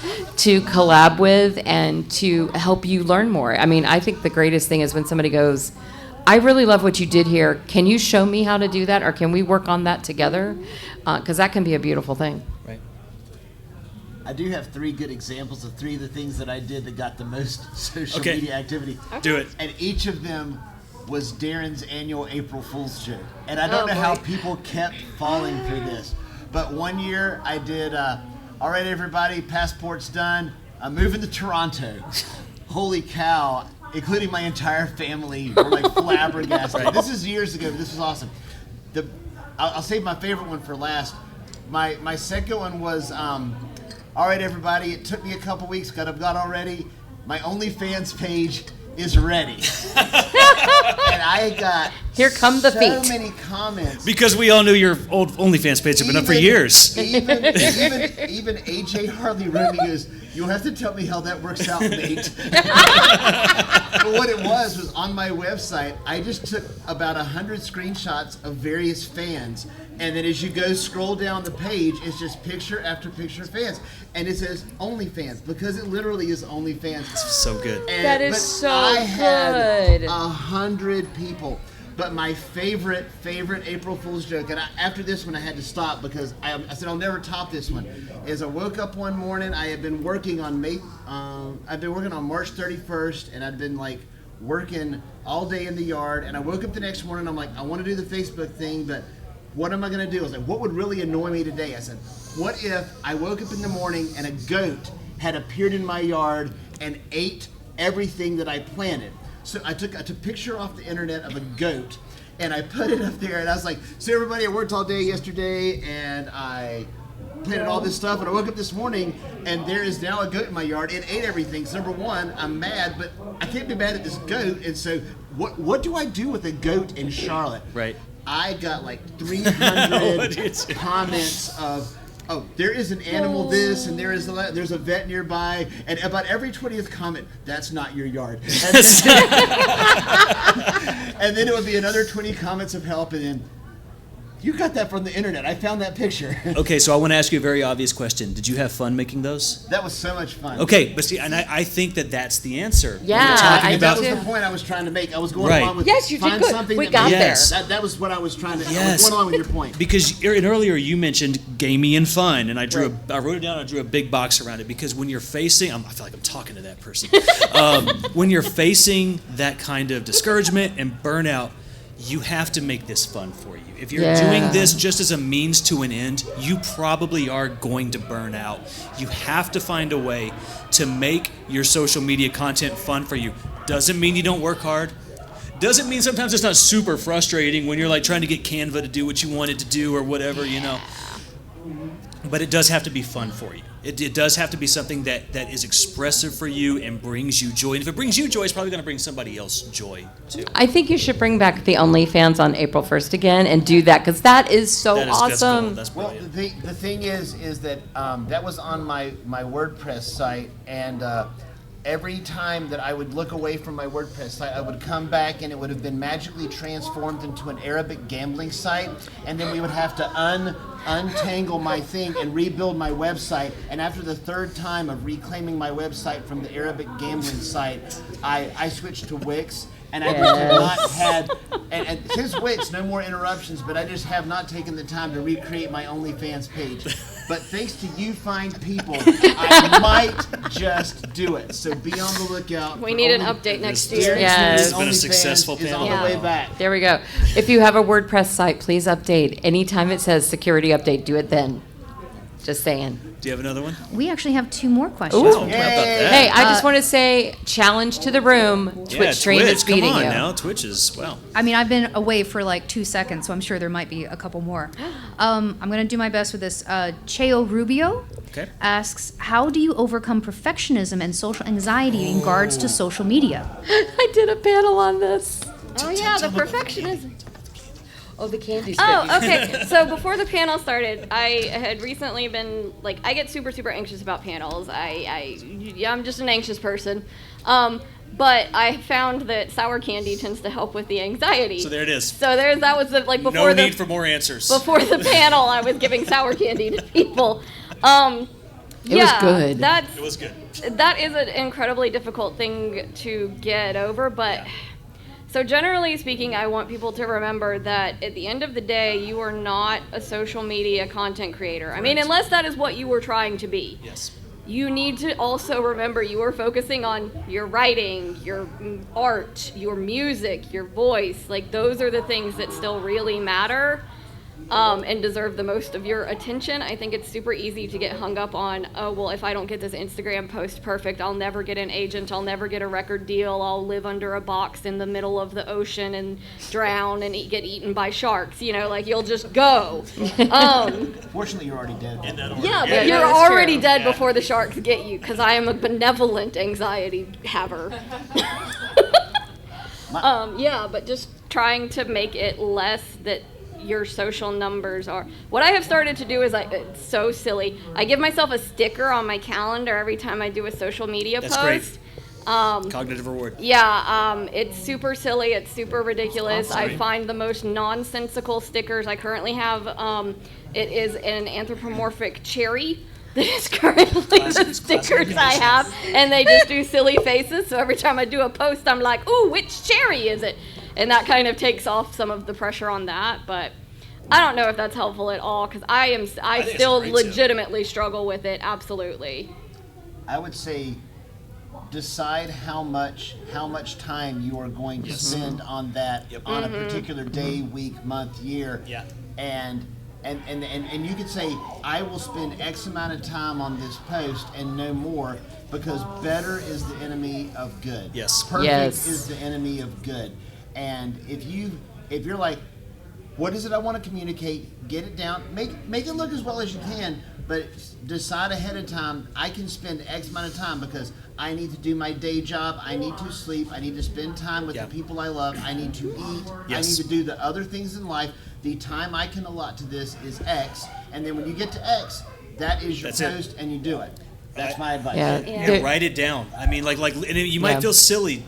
to collab with and to help you learn more. I mean, I think the greatest thing is when somebody goes, I really love what you did here. Can you show me how to do that? Or can we work on that together? Because that can be a beautiful thing. Right. I do have 3 good examples of 3 of the things that I did that got the most social Okay. media activity. Do it. And each of them was Darren's annual April Fool's joke. And I don't know how people kept falling for this. But one year I did, all right, everybody, passport's done. I'm moving to Toronto. Holy cow, including my entire family were like flabbergasted. This is years ago, but this was awesome. I'll save my favorite one for last. My second one was, all right, everybody, it took me a couple weeks, got already. My OnlyFans page is ready. And I got Here come the so feet. many comments. Because we all knew your old OnlyFans page had been up for years. Even AJ Harley wrote me, goes, you'll have to tell me how that works out, mate. But what it was on my website, I just took about 100 screenshots of various fans, and then as you go scroll down the page, it's just picture after picture of fans. And it says OnlyFans, because it literally is OnlyFans. So good. And, That is but so I had good. 100 people. But my favorite April Fool's joke, and after this one I had to stop because I said I'll never top this one, is I woke up one morning, I had been working on March 31st, and I'd been like working all day in the yard, and I woke up the next morning, I'm like, I want to do the Facebook thing, but what am I going to do? I was like, what would really annoy me today? I said, what if I woke up in the morning and a goat had appeared in my yard and ate everything that I planted? So I took a picture off the internet of a goat and I put it up there, and I was like, so everybody, I worked all day yesterday and I planted all this stuff, and I woke up this morning and there is now a goat in my yard. It ate everything. So number one, I'm mad, but I can't be mad at this goat. And so what do I do with a goat in Charlotte? Right. I got like 300 comments of, oh, there is an animal this, and there's a vet nearby, and about every 20th comment, that's not your yard. And then it would be another 20 comments of help, and then You got that from the internet. I found that picture. Okay, so I want to ask you a very obvious question. Did you have fun making those? That was so much fun. Okay, but see, and I think that that's the answer. When Yeah, we're talking I do about, too. That was the point I was trying to make. I was going Right. along with Yes, you did find good. something We that got made- there. Yes. That was what I was trying to. I Yes. was going along with your point. because earlier you mentioned gamey and fun, and I wrote it down. I drew a big box around it because when you're facing, I feel like I'm talking to that person. When you're facing that kind of discouragement and burnout, you have to make this fun for you. If you're Yeah. doing this just as a means to an end, you probably are going to burn out. You have to find a way to make your social media content fun for you. Doesn't mean you don't work hard. Doesn't mean sometimes it's not super frustrating when you're like trying to get Canva to do what you want it to do or whatever, you know. But it does have to be fun for you. It does have to be something that is expressive for you and brings you joy. And if it brings you joy, it's probably going to bring somebody else joy too. I think you should bring back the OnlyFans on April 1st again and do that because that is so That's awesome. gold. That's Well, brilliant. the thing is that that was on my WordPress site, and every time that I would look away from my WordPress site, I would come back and it would have been magically transformed into an Arabic gambling site, and then we would have to untangle my thing and rebuild my website. And after the third time of reclaiming my website from the Arabic gambling site, I switched to Wix. And I just have not had, and since Wix, no more interruptions, but I just have not taken the time to recreate my OnlyFans page. But thanks to you fine people, I might just do it. So be on the lookout. We for need an Only- update next This- year. Yes. This has been a OnlyFans successful is panel. on the way back. There we go. If you have a WordPress site, please update. Anytime it says security update, do it then. Just saying. Do you have another one? We actually have 2 more questions. Ooh. How about that? Hey, I just want to say, challenge to the room. Twitch Yeah, stream Twitch, is beating come on you. now. Twitch is, wow. I mean, I've been away for like 2 seconds, so I'm sure there might be a couple more. I'm going to do my best with this. Cheo Rubio Okay. asks, how do you overcome perfectionism and social anxiety in regards to social media? I did a panel on this. Oh yeah, the perfectionism. Oh, the candy Oh, okay. So before the panel started, I had recently been like, I get super anxious about panels. I'm just an anxious person. But I found that sour candy tends to help with the anxiety. So there it is. So that was the, like before No the need for more answers. before the panel, I was giving sour candy to people. It was good. That's It was good. that is an incredibly difficult thing to get over, but so generally speaking, I want people to remember that at the end of the day, you are not a social media content creator. I mean, Correct. unless that is what you were trying to be. Yes. You need to also remember you are focusing on your writing, your art, your music, your voice. Like those are the things that still really matter. And deserve the most of your attention. I think it's super easy to get hung up on, oh, well, if I don't get this Instagram post perfect, I'll never get an agent, I'll never get a record deal, I'll live under a box in the middle of the ocean and drown and get eaten by sharks. You know, like you'll just go. Fortunately, you're already dead. Yeah, but Yeah, you're that's already true. dead before the sharks get you, because I am a benevolent anxiety haver. Yeah, but just trying to make it less that your social numbers are. What I have started to do is, it's so silly. I give myself a sticker on my calendar every time I do a social media That's great. post. Cognitive reward. Yeah, it's super silly. It's super ridiculous. Oh, sorry. I find the most nonsensical stickers. I currently have, it is an anthropomorphic cherry that is currently the Classic stickers I have, and they just do silly faces. So every time I do a post, I'm like, ooh, which cherry is it? And that kind of takes off some of the pressure on that. But I don't know if that's helpful at all, because I think it's still great, too. legitimately struggle with it. Absolutely. I would say decide how much time you are going to spend on that Yep. on a particular day, week, month, year. Yeah. And you could say, I will spend X amount of time on this post and no more, because better is the enemy of good. Yes. Perfect Yes. is the enemy of good. And if you're like, what is it I want to communicate? Get it down. Make it look as well as you can, but decide ahead of time. I can spend X amount of time because I need to do my day job. I need to sleep. I need to spend time with Yeah. the people I love. I need to eat. Yes. I need to do the other things in life. The time I can allot to this is X. And then when you get to X, that is your That's it. post, and you do it. That's my advice. Yeah. Yeah. Yeah, write it down. I mean, like, and you might Yeah. feel silly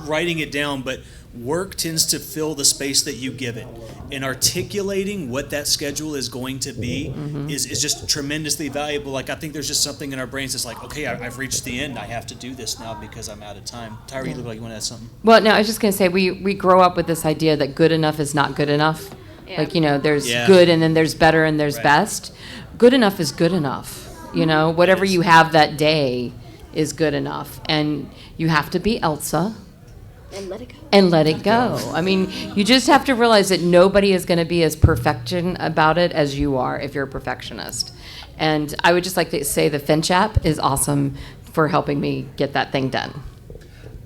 writing it down, but work tends to fill the space that you give it. And articulating what that schedule is going to be is just tremendously valuable. Like, I think there's just something in our brains that's like, okay, I've reached the end. I have to do this now because I'm out of time. Tyra, you look like you want to add something. Well, no, I was just going to say we grow up with this idea that good enough is not good enough. Yeah. Like, there's Yeah. good and then there's better and there's Right. best. Good enough is good enough. Whatever you have that day is good enough. And you have to be Elsa And let it go. and let it go. I mean, you just have to realize that nobody is going to be as perfection about it as you are if you're a perfectionist. And I would just like to say the Finch app is awesome for helping me get that thing done.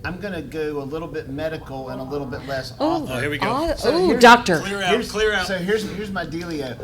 I'm going to go a little bit medical and a little bit less Oh, author. Oh, here we go. So Ooh, here's- doctor. Clear out. So here's my dealio.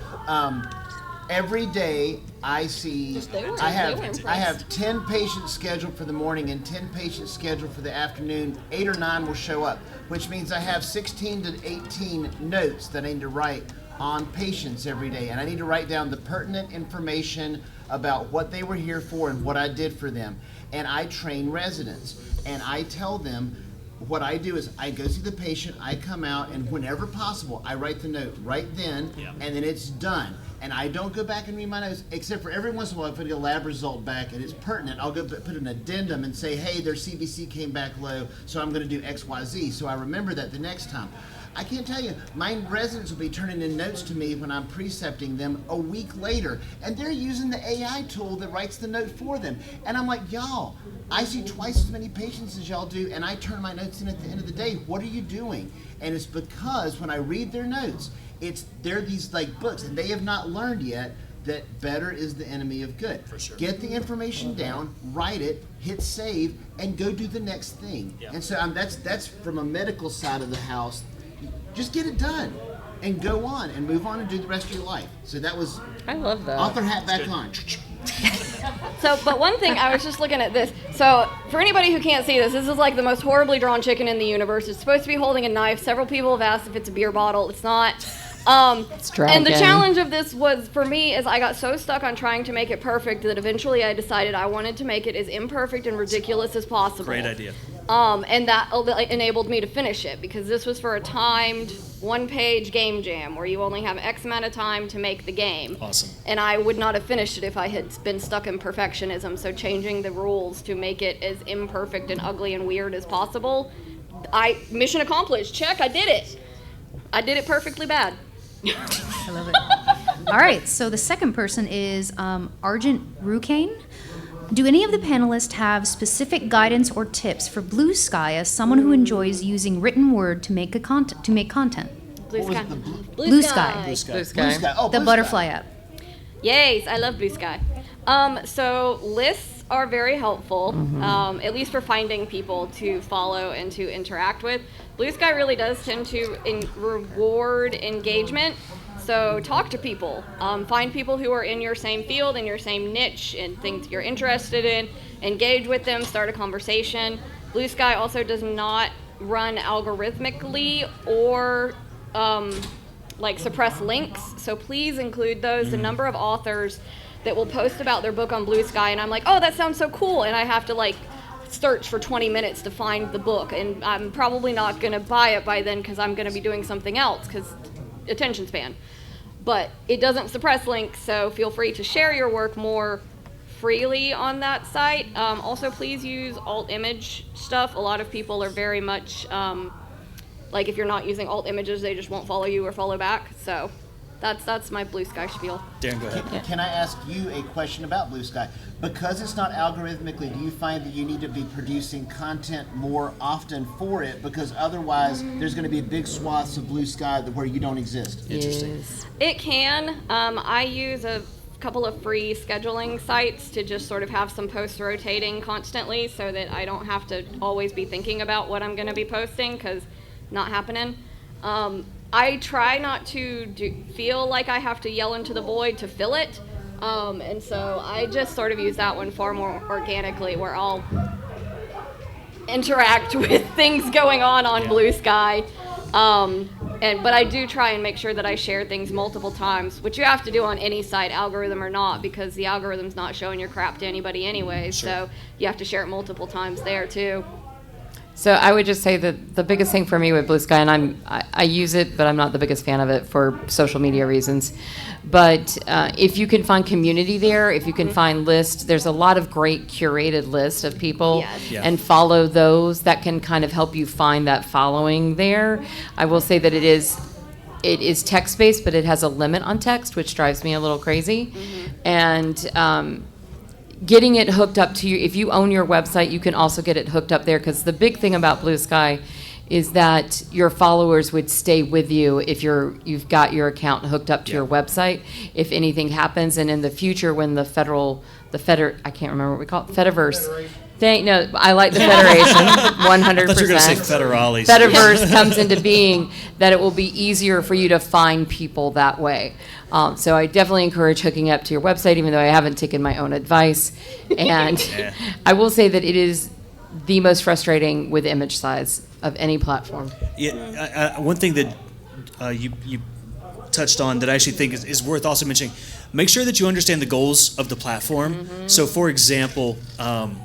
Every day I see they were I have impressed. 10 patients scheduled for the morning and 10 patients scheduled for the afternoon. 8 or 9 will show up, which means I have 16 to 18 notes that I need to write on patients every day, and I need to write down the pertinent information about what they were here for and what I did for them. And I train residents, and I tell them what I do is I go see the patient, I come out, and whenever possible, I write the note right then, Yeah. and then it's done. And I don't go back and read my notes, except for every once in a while, if I get a lab result back and it's pertinent, I'll go put an addendum and say, hey, their CBC came back low, so I'm going to do X, Y, Z. So I remember that the next time. I can't tell you, my residents will be turning in notes to me when I'm precepting them a week later, and they're using the AI tool that writes the note for them. And I'm like, y'all, I see twice as many patients as y'all do, and I turn my notes in at the end of the day. What are you doing? And it's because when I read their notes, they're these like books, and they have not learned yet that better is the enemy of good. For sure. Get the information down, write it, hit save, and go do the next thing. Yeah. And so that's from a medical side of the house. Just get it done and go on and move on and do the rest of your life. So that was I love that. author hat back on. So, but one thing, I was just looking at this. So, for anybody who can't see this, this is like the most horribly drawn chicken in the universe. It's supposed to be holding a knife. Several people have asked if it's a beer bottle. It's not. And the dragon. challenge of this was, for me, is I got so stuck on trying to make it perfect that eventually I decided I wanted to make it as imperfect and ridiculous as possible. Great idea. And that enabled me to finish it, because this was for a timed one-page game jam where you only have X amount of time to make the game. Awesome. And I would not have finished it if I had been stuck in perfectionism. So changing the rules to make it as imperfect and ugly and weird as possible, mission accomplished. Check, I did it. I did it perfectly bad. I love it. All right, so the second person is Argent Rucane. Do any of the panelists have specific guidance or tips for Blue Sky as someone who enjoys using written word to make content? Blue What was sky. it, the Blue Sky. Blue sky. Blue sky. Blue Sky. Oh, The Blue butterfly Sky. app. Yes, I love Blue Sky. So lists are very helpful, at least for finding people to follow and to interact with. Blue Sky really does tend to reward engagement. So talk to people. Find people who are in your same field, in your same niche, and things you're interested in. Engage with them, start a conversation. Blue Sky also does not run algorithmically or suppress links. So please include those. The number of authors that will post about their book on Blue Sky, and I'm like, oh, that sounds so cool, and I have to search for 20 minutes to find the book, and I'm probably not going to buy it by then because I'm going to be doing something else, because attention span. But it doesn't suppress links, so feel free to share your work more freely on that site. Also, please use alt image stuff. A lot of people are very much if you're not using alt images, they just won't follow you or follow back. So that's my Blue Sky spiel. Darren, go ahead. Can I ask you a question about Blue Sky? Because it's not algorithmically, do you find that you need to be producing content more often for it? Because otherwise, there's going to be big swaths of Blue Sky where you don't exist. Interesting. Yes. It can. I use a couple of free scheduling sites to just sort of have some posts rotating constantly so that I don't have to always be thinking about what I'm going to be posting, because not happening. I try not to feel like I have to yell into the void to fill it. And so I just sort of use that one far more organically, where I'll interact with things going on Blue Sky. But I do try and make sure that I share things multiple times, which you have to do on any site, algorithm or not, because the algorithm's not showing your crap to anybody anyway. Sure. So you have to share it multiple times there too. So I would just say that the biggest thing for me with Blue Sky, and I use it, but I'm not the biggest fan of it for social media reasons. But if you can find community there, if you can find lists, there's a lot of great curated lists of people, Yes. Yeah. and follow those. That can kind of help you find that following there. I will say that it is text-based, but it has a limit on text, which drives me a little crazy. And getting it hooked up to you, if you own your website, you can also get it hooked up there, because the big thing about Blue Sky is that your followers would stay with you if you've got your account hooked up to your website. If anything happens, and in the future when I can't remember what we call it, Fediverse. No, I like the Federation, 100%. I thought you were going to say federales. Fediverse comes into being, that it will be easier for you to find people that way. So I definitely encourage hooking up to your website, even though I haven't taken my own advice. And I will say that it is the most frustrating with image size of any platform. Yeah, one thing that you touched on that I actually think is worth also mentioning, make sure that you understand the goals of the platform. So, for example, I'm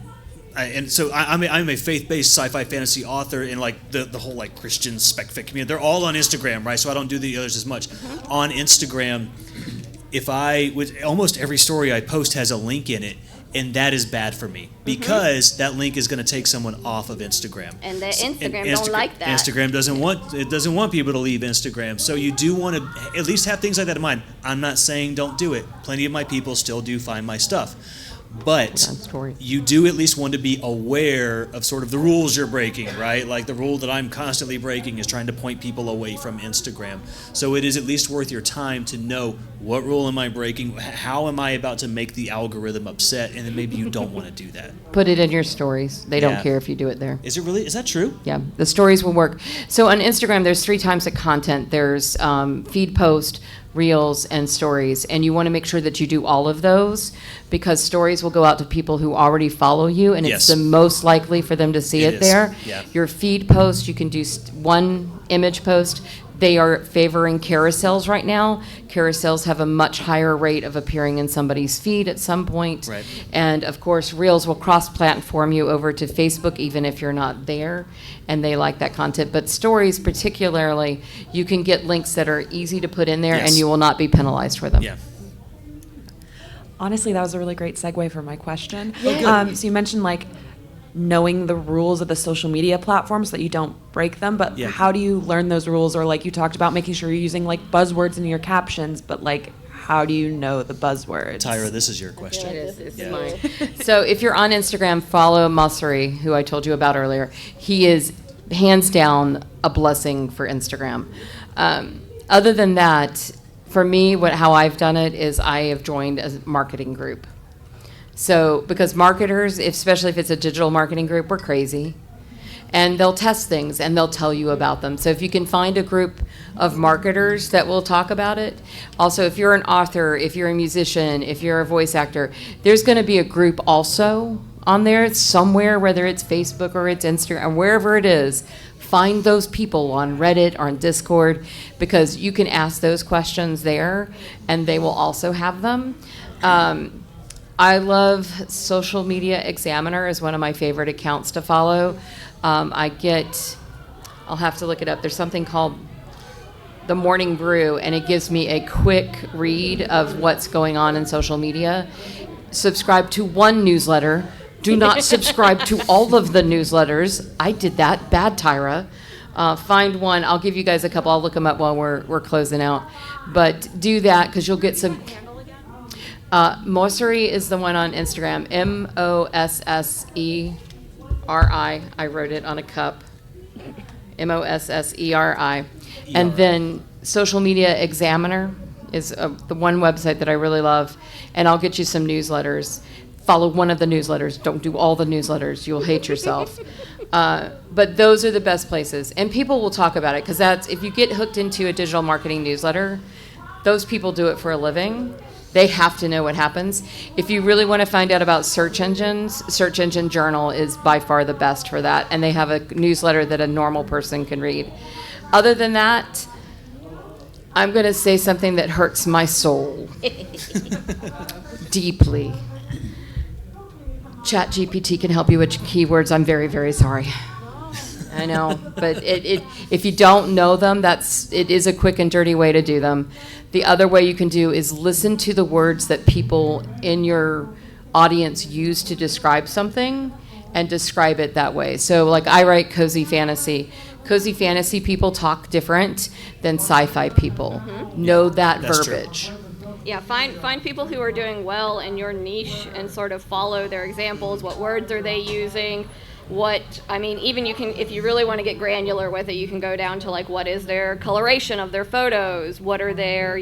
a faith-based sci-fi fantasy author, and like the whole like Christian spec-fic community, they're all on Instagram, right? So I don't do the others as much. On Instagram, almost every story I post has a link in it, and that is bad for me because that link is going to take someone off of Instagram. And Instagram don't like that. Instagram doesn't want people to leave Instagram. So you do want to at least have things like that in mind. I'm not saying don't do it. Plenty of my people still do find my stuff. But Story. you do at least want to be aware of sort of the rules you're breaking, right? Like the rule that I'm constantly breaking is trying to point people away from Instagram. So it is at least worth your time to know, what rule am I breaking? How am I about to make the algorithm upset? And then maybe you don't want to do that. Put it in your stories. They Yeah. don't care if you do it there. Is that true? Yeah, the stories will work. So on Instagram, there's 3 types of content. There's feed post, reels, and stories. And you want to make sure that you do all of those, because stories will go out to people who already follow you, and Yes. it's the most likely for them to see It it is, there. yeah. Your feed post, you can do one image post. They are favoring carousels right now. Carousels have a much higher rate of appearing in somebody's feed at some point. Right. And of course, Reels will cross-platform you over to Facebook, even if you're not there, and they like that content. But stories, particularly, you can get links that are easy to put in there, Yes. and you will not be penalized for them. Yeah. Honestly, that was a really great segue for my question. good. So you mentioned like knowing the rules of the social media platforms so that you don't break them, but Yeah. how do you learn those rules? Or like you talked about making sure you're using like buzzwords in your captions, but like how do you know the buzzwords? Tyra, this is your question. It's Yeah. mine. So if you're on Instagram, follow Masri, who I told you about earlier. He is hands down a blessing for Instagram. Other than that, for me, how I've done it is I have joined a marketing group. So, because marketers, especially if it's a digital marketing group, we're crazy. And they'll test things and they'll tell you about them. So if you can find a group of marketers that will talk about it. Also, if you're an author, if you're a musician, if you're a voice actor, there's going to be a group also on there somewhere, whether it's Facebook or it's Instagram, wherever it is. Find those people on Reddit or on Discord, because you can ask those questions there and they will also have them. I love Social Media Examiner is one of my favorite accounts to follow. I'll have to look it up. There's something called The Morning Brew, and it gives me a quick read of what's going on in social media. Subscribe to one newsletter. Do not subscribe to all of the newsletters. I did that. Bad, Tyra. Find one. I'll give you guys a couple. I'll look them up while we're closing out. But do that, because you'll get some. Mosseri is the one on Instagram. Mosseri. I wrote it on a cup. Mosseri. And then Social Media Examiner is the one website that I really love. And I'll get you some newsletters. Follow one of the newsletters. Don't do all the newsletters. You'll hate yourself. But those are the best places. And people will talk about it, because if you get hooked into a digital marketing newsletter, those people do it for a living. They have to know what happens. If you really want to find out about search engines, Search Engine Journal is by far the best for that. And they have a newsletter that a normal person can read. Other than that, I'm going to say something that hurts my soul deeply. ChatGPT can help you with keywords. I'm very, very sorry. I know, but if you don't know them, it is a quick and dirty way to do them. The other way you can do is listen to the words that people in your audience use to describe something and describe it that way. So like I write cozy fantasy. Cozy fantasy people talk different than sci-fi people. Know that That's true. verbiage. Yeah, find people who are doing well in your niche and sort of follow their examples. What words are they using? Even you can, if you really want to get granular with it, you can go down to like, what is their coloration of their photos? What are their,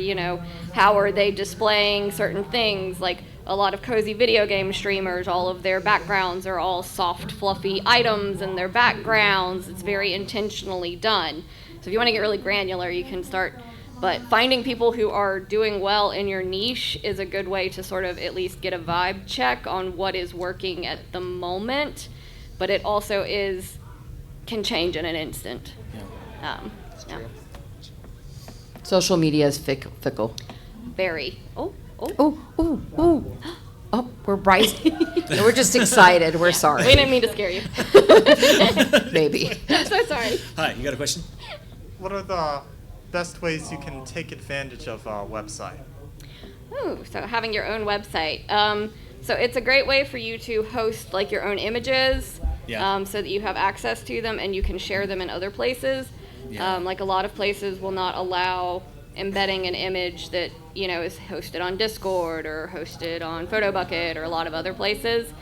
how are they displaying certain things? Like a lot of cozy video game streamers, all of their backgrounds are all soft, fluffy items in their backgrounds. It's very intentionally done. So if you want to get really granular, you can start. But finding people who are doing well in your niche is a good way to sort of at least get a vibe check on what is working at the moment. But it also can change in an instant. Yeah. Social media is fickle. Very. Oh. Oh, we're rising. We're just excited. We're sorry. We didn't mean to scare you. Maybe. I'm so sorry. Hi, you got a question? What are the best ways you can take advantage of a website? Ooh, so having your own website. So it's a great way for you to host like your own images, so that you have access to them and you can share them in other places. Like a lot of places will not allow embedding an image that is hosted on Discord or hosted on PhotoBucket or a lot of other places.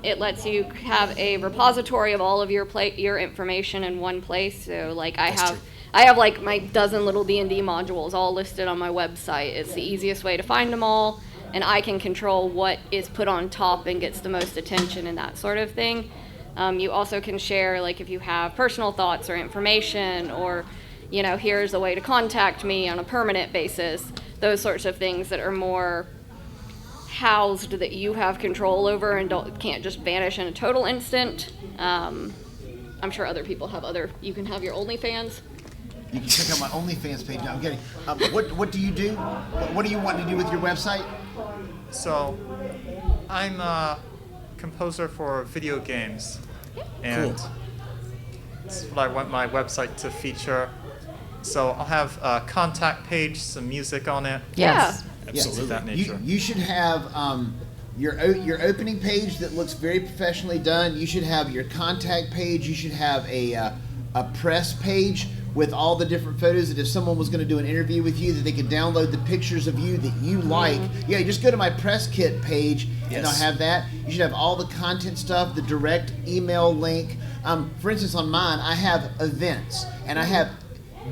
It lets you have a repository of all of your information in one place. So like I have like my dozen little D&D modules all listed on my website. It's the easiest way to find them all, and I can control what is put on top and gets the most attention and that sort of thing. You also can share, like, if you have personal thoughts or information, or, here's a way to contact me on a permanent basis, those sorts of things that are more housed that you have control over and can't just vanish in a total instant. I'm sure other people have you can have your OnlyFans. You can check out my OnlyFans page. No, I'm kidding. What do you do? What do you want to do with your website? So, I'm a composer for video games, and that's what I want my website to feature. So I'll have a contact page, some music on it. Yes. Absolutely. Of that nature. You should have your opening page that looks very professionally done. You should have your contact page. You should have a press page with all the different photos that if someone was going to do an interview with you, that they could download the pictures of you that you like. Yeah, just go to my press kit page and I'll have that. You should have all the content stuff, the direct email link. For instance, on mine, I have events, and I have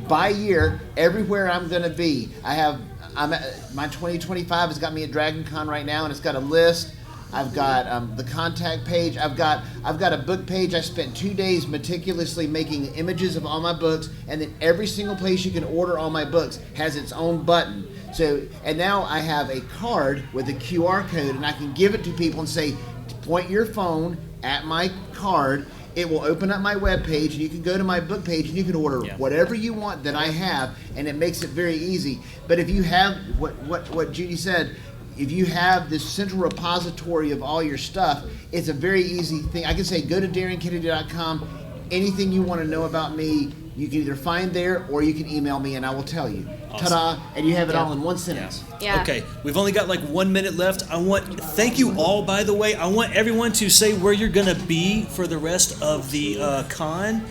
by year everywhere I'm going to be. My 2025 has got me at Dragon Con right now, and it's got a list. I've got the contact page. I've got a book page. I spent 2 days meticulously making images of all my books, and then every single place you can order all my books has its own button. So, and now I have a card with a QR code, and I can give it to people and say, point your phone at my card. It will open up my web page, and you can go to my book page, and you can order whatever you want that I have, and it makes it very easy. But if you have what Judy said, if you have this central repository of all your stuff, it's a very easy thing. I can say, go to DarrenKennedy.com. Anything you want to know about me, you can either find there or you can email me and I will tell you. Awesome. Ta-da! And you have it all in one sentence. Yeah. Okay, we've only got like 1 minute left. Thank you all, by the way. I want everyone to say where you're going to be for the rest of the con.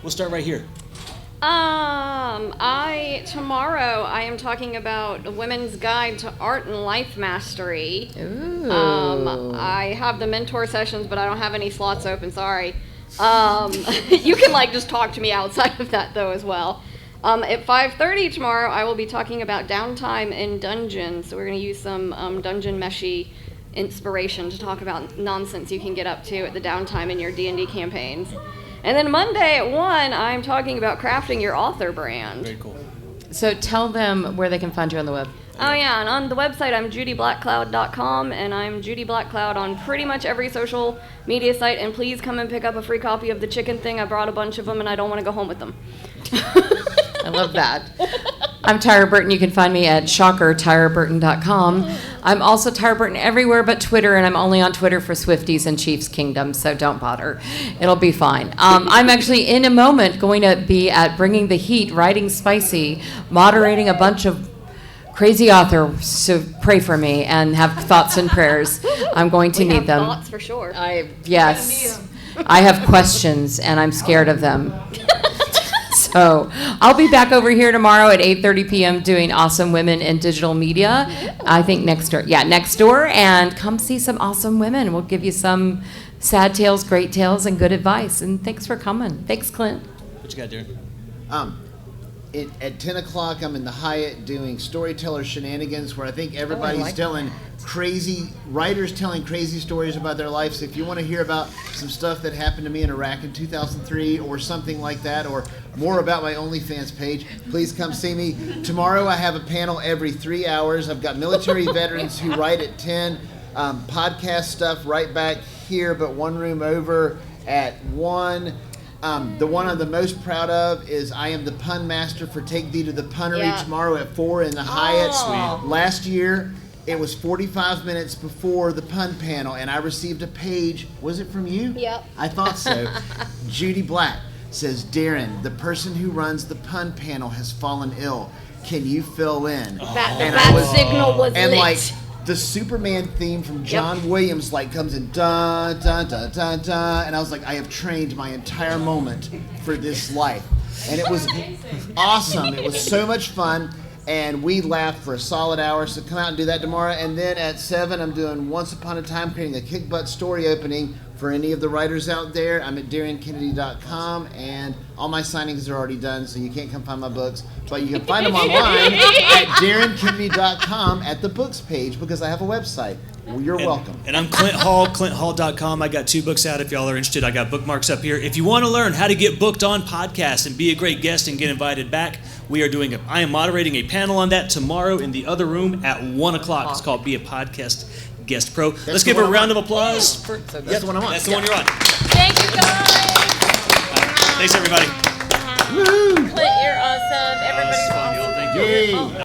We'll start right here. Tomorrow I am talking about a women's guide to art and life mastery. Ooh. I have the mentor sessions, but I don't have any slots open, sorry. You can just talk to me outside of that though as well. At 5:30 tomorrow I will be talking about downtime in dungeons. So we're going to use some dungeon meshy inspiration to talk about nonsense you can get up to at the downtime in your D&D campaigns. And then Monday at 1, I'm talking about crafting your author brand. Very cool. So tell them where they can find you on the web. Oh yeah, and on the website I'm judyblackcloud.com, and I'm Judy Blackcloud on pretty much every social media site, and please come and pick up a free copy of the chicken thing. I brought a bunch of them and I don't want to go home with them. I love that. I'm Tyra Burton. You can find me at shockertyraburton.com. I'm also Tyra Burton everywhere but Twitter, and I'm only on Twitter for Swifties and Chiefs Kingdom, so don't bother. It'll be fine. I'm actually in a moment going to be at Bringing the Heat, Writing Spicy, moderating a bunch of crazy authors, so pray for me and have thoughts and prayers. I'm going to We need have them. thoughts for sure. Yes. I have questions, and I'm scared of them. So I'll be back over here tomorrow at 8:30 p.m. doing Awesome Women in Digital Media. I think next door. Yeah, next door. And come see some awesome women. We'll give you some sad tales, great tales, and good advice. And thanks for coming. Thanks, Clint. What you got, Darren? At 10 o'clock, I'm in the Hyatt doing Storyteller Shenanigans, where I think everybody's telling writers telling crazy stories about their lives. If you want to hear about some stuff that happened to me in Iraq in 2003 or something like that, or more about my OnlyFans page, please come see me. Tomorrow, I have a panel every 3 hours. I've got military veterans who write at 10, podcast stuff right back here, but one room over at 1. The one I'm the most proud of is I am the pun master for Take Thee to the Punnery Yeah. tomorrow at 4 in the Hyatt. Sweet. Last year, it was 45 minutes before the pun panel, and I received a page. Was it from you? Yep. I thought so. Judy Black says, Darren, the person who runs the pun panel has fallen ill. Can you fill in? And I That was- signal was And lit. like, the Superman theme from John Williams like comes in dun dun dun dun dun, and I was like, I have trained my entire moment for this life, and it was awesome. It was so much fun, and we laughed for a solid hour. So come out and do that tomorrow, and then at 7, I'm doing Once Upon a Time, creating a kick butt story opening for any of the writers out there. I'm at DarrenKennedy.com, and all my signings are already done, so you can't come find my books, but you can find them online at DarrenKennedy.com at the books page, because I have a website. Well, you're welcome. And I'm Clint Hall, ClintHall.com. I got 2 books out if y'all are interested. I got bookmarks up here. If you want to learn how to get booked on podcasts and be a great guest and get invited back, I am moderating a panel on that tomorrow in the other room at 1 o'clock. It's called Be a Podcast Guest Pro. Let's give a round of applause for That's the one I'm on. That's the one you're on. Thank you, guys. Thanks, everybody. Clint, you're awesome. Everybody's Fun, y'all. awesome. Thank you. Yay.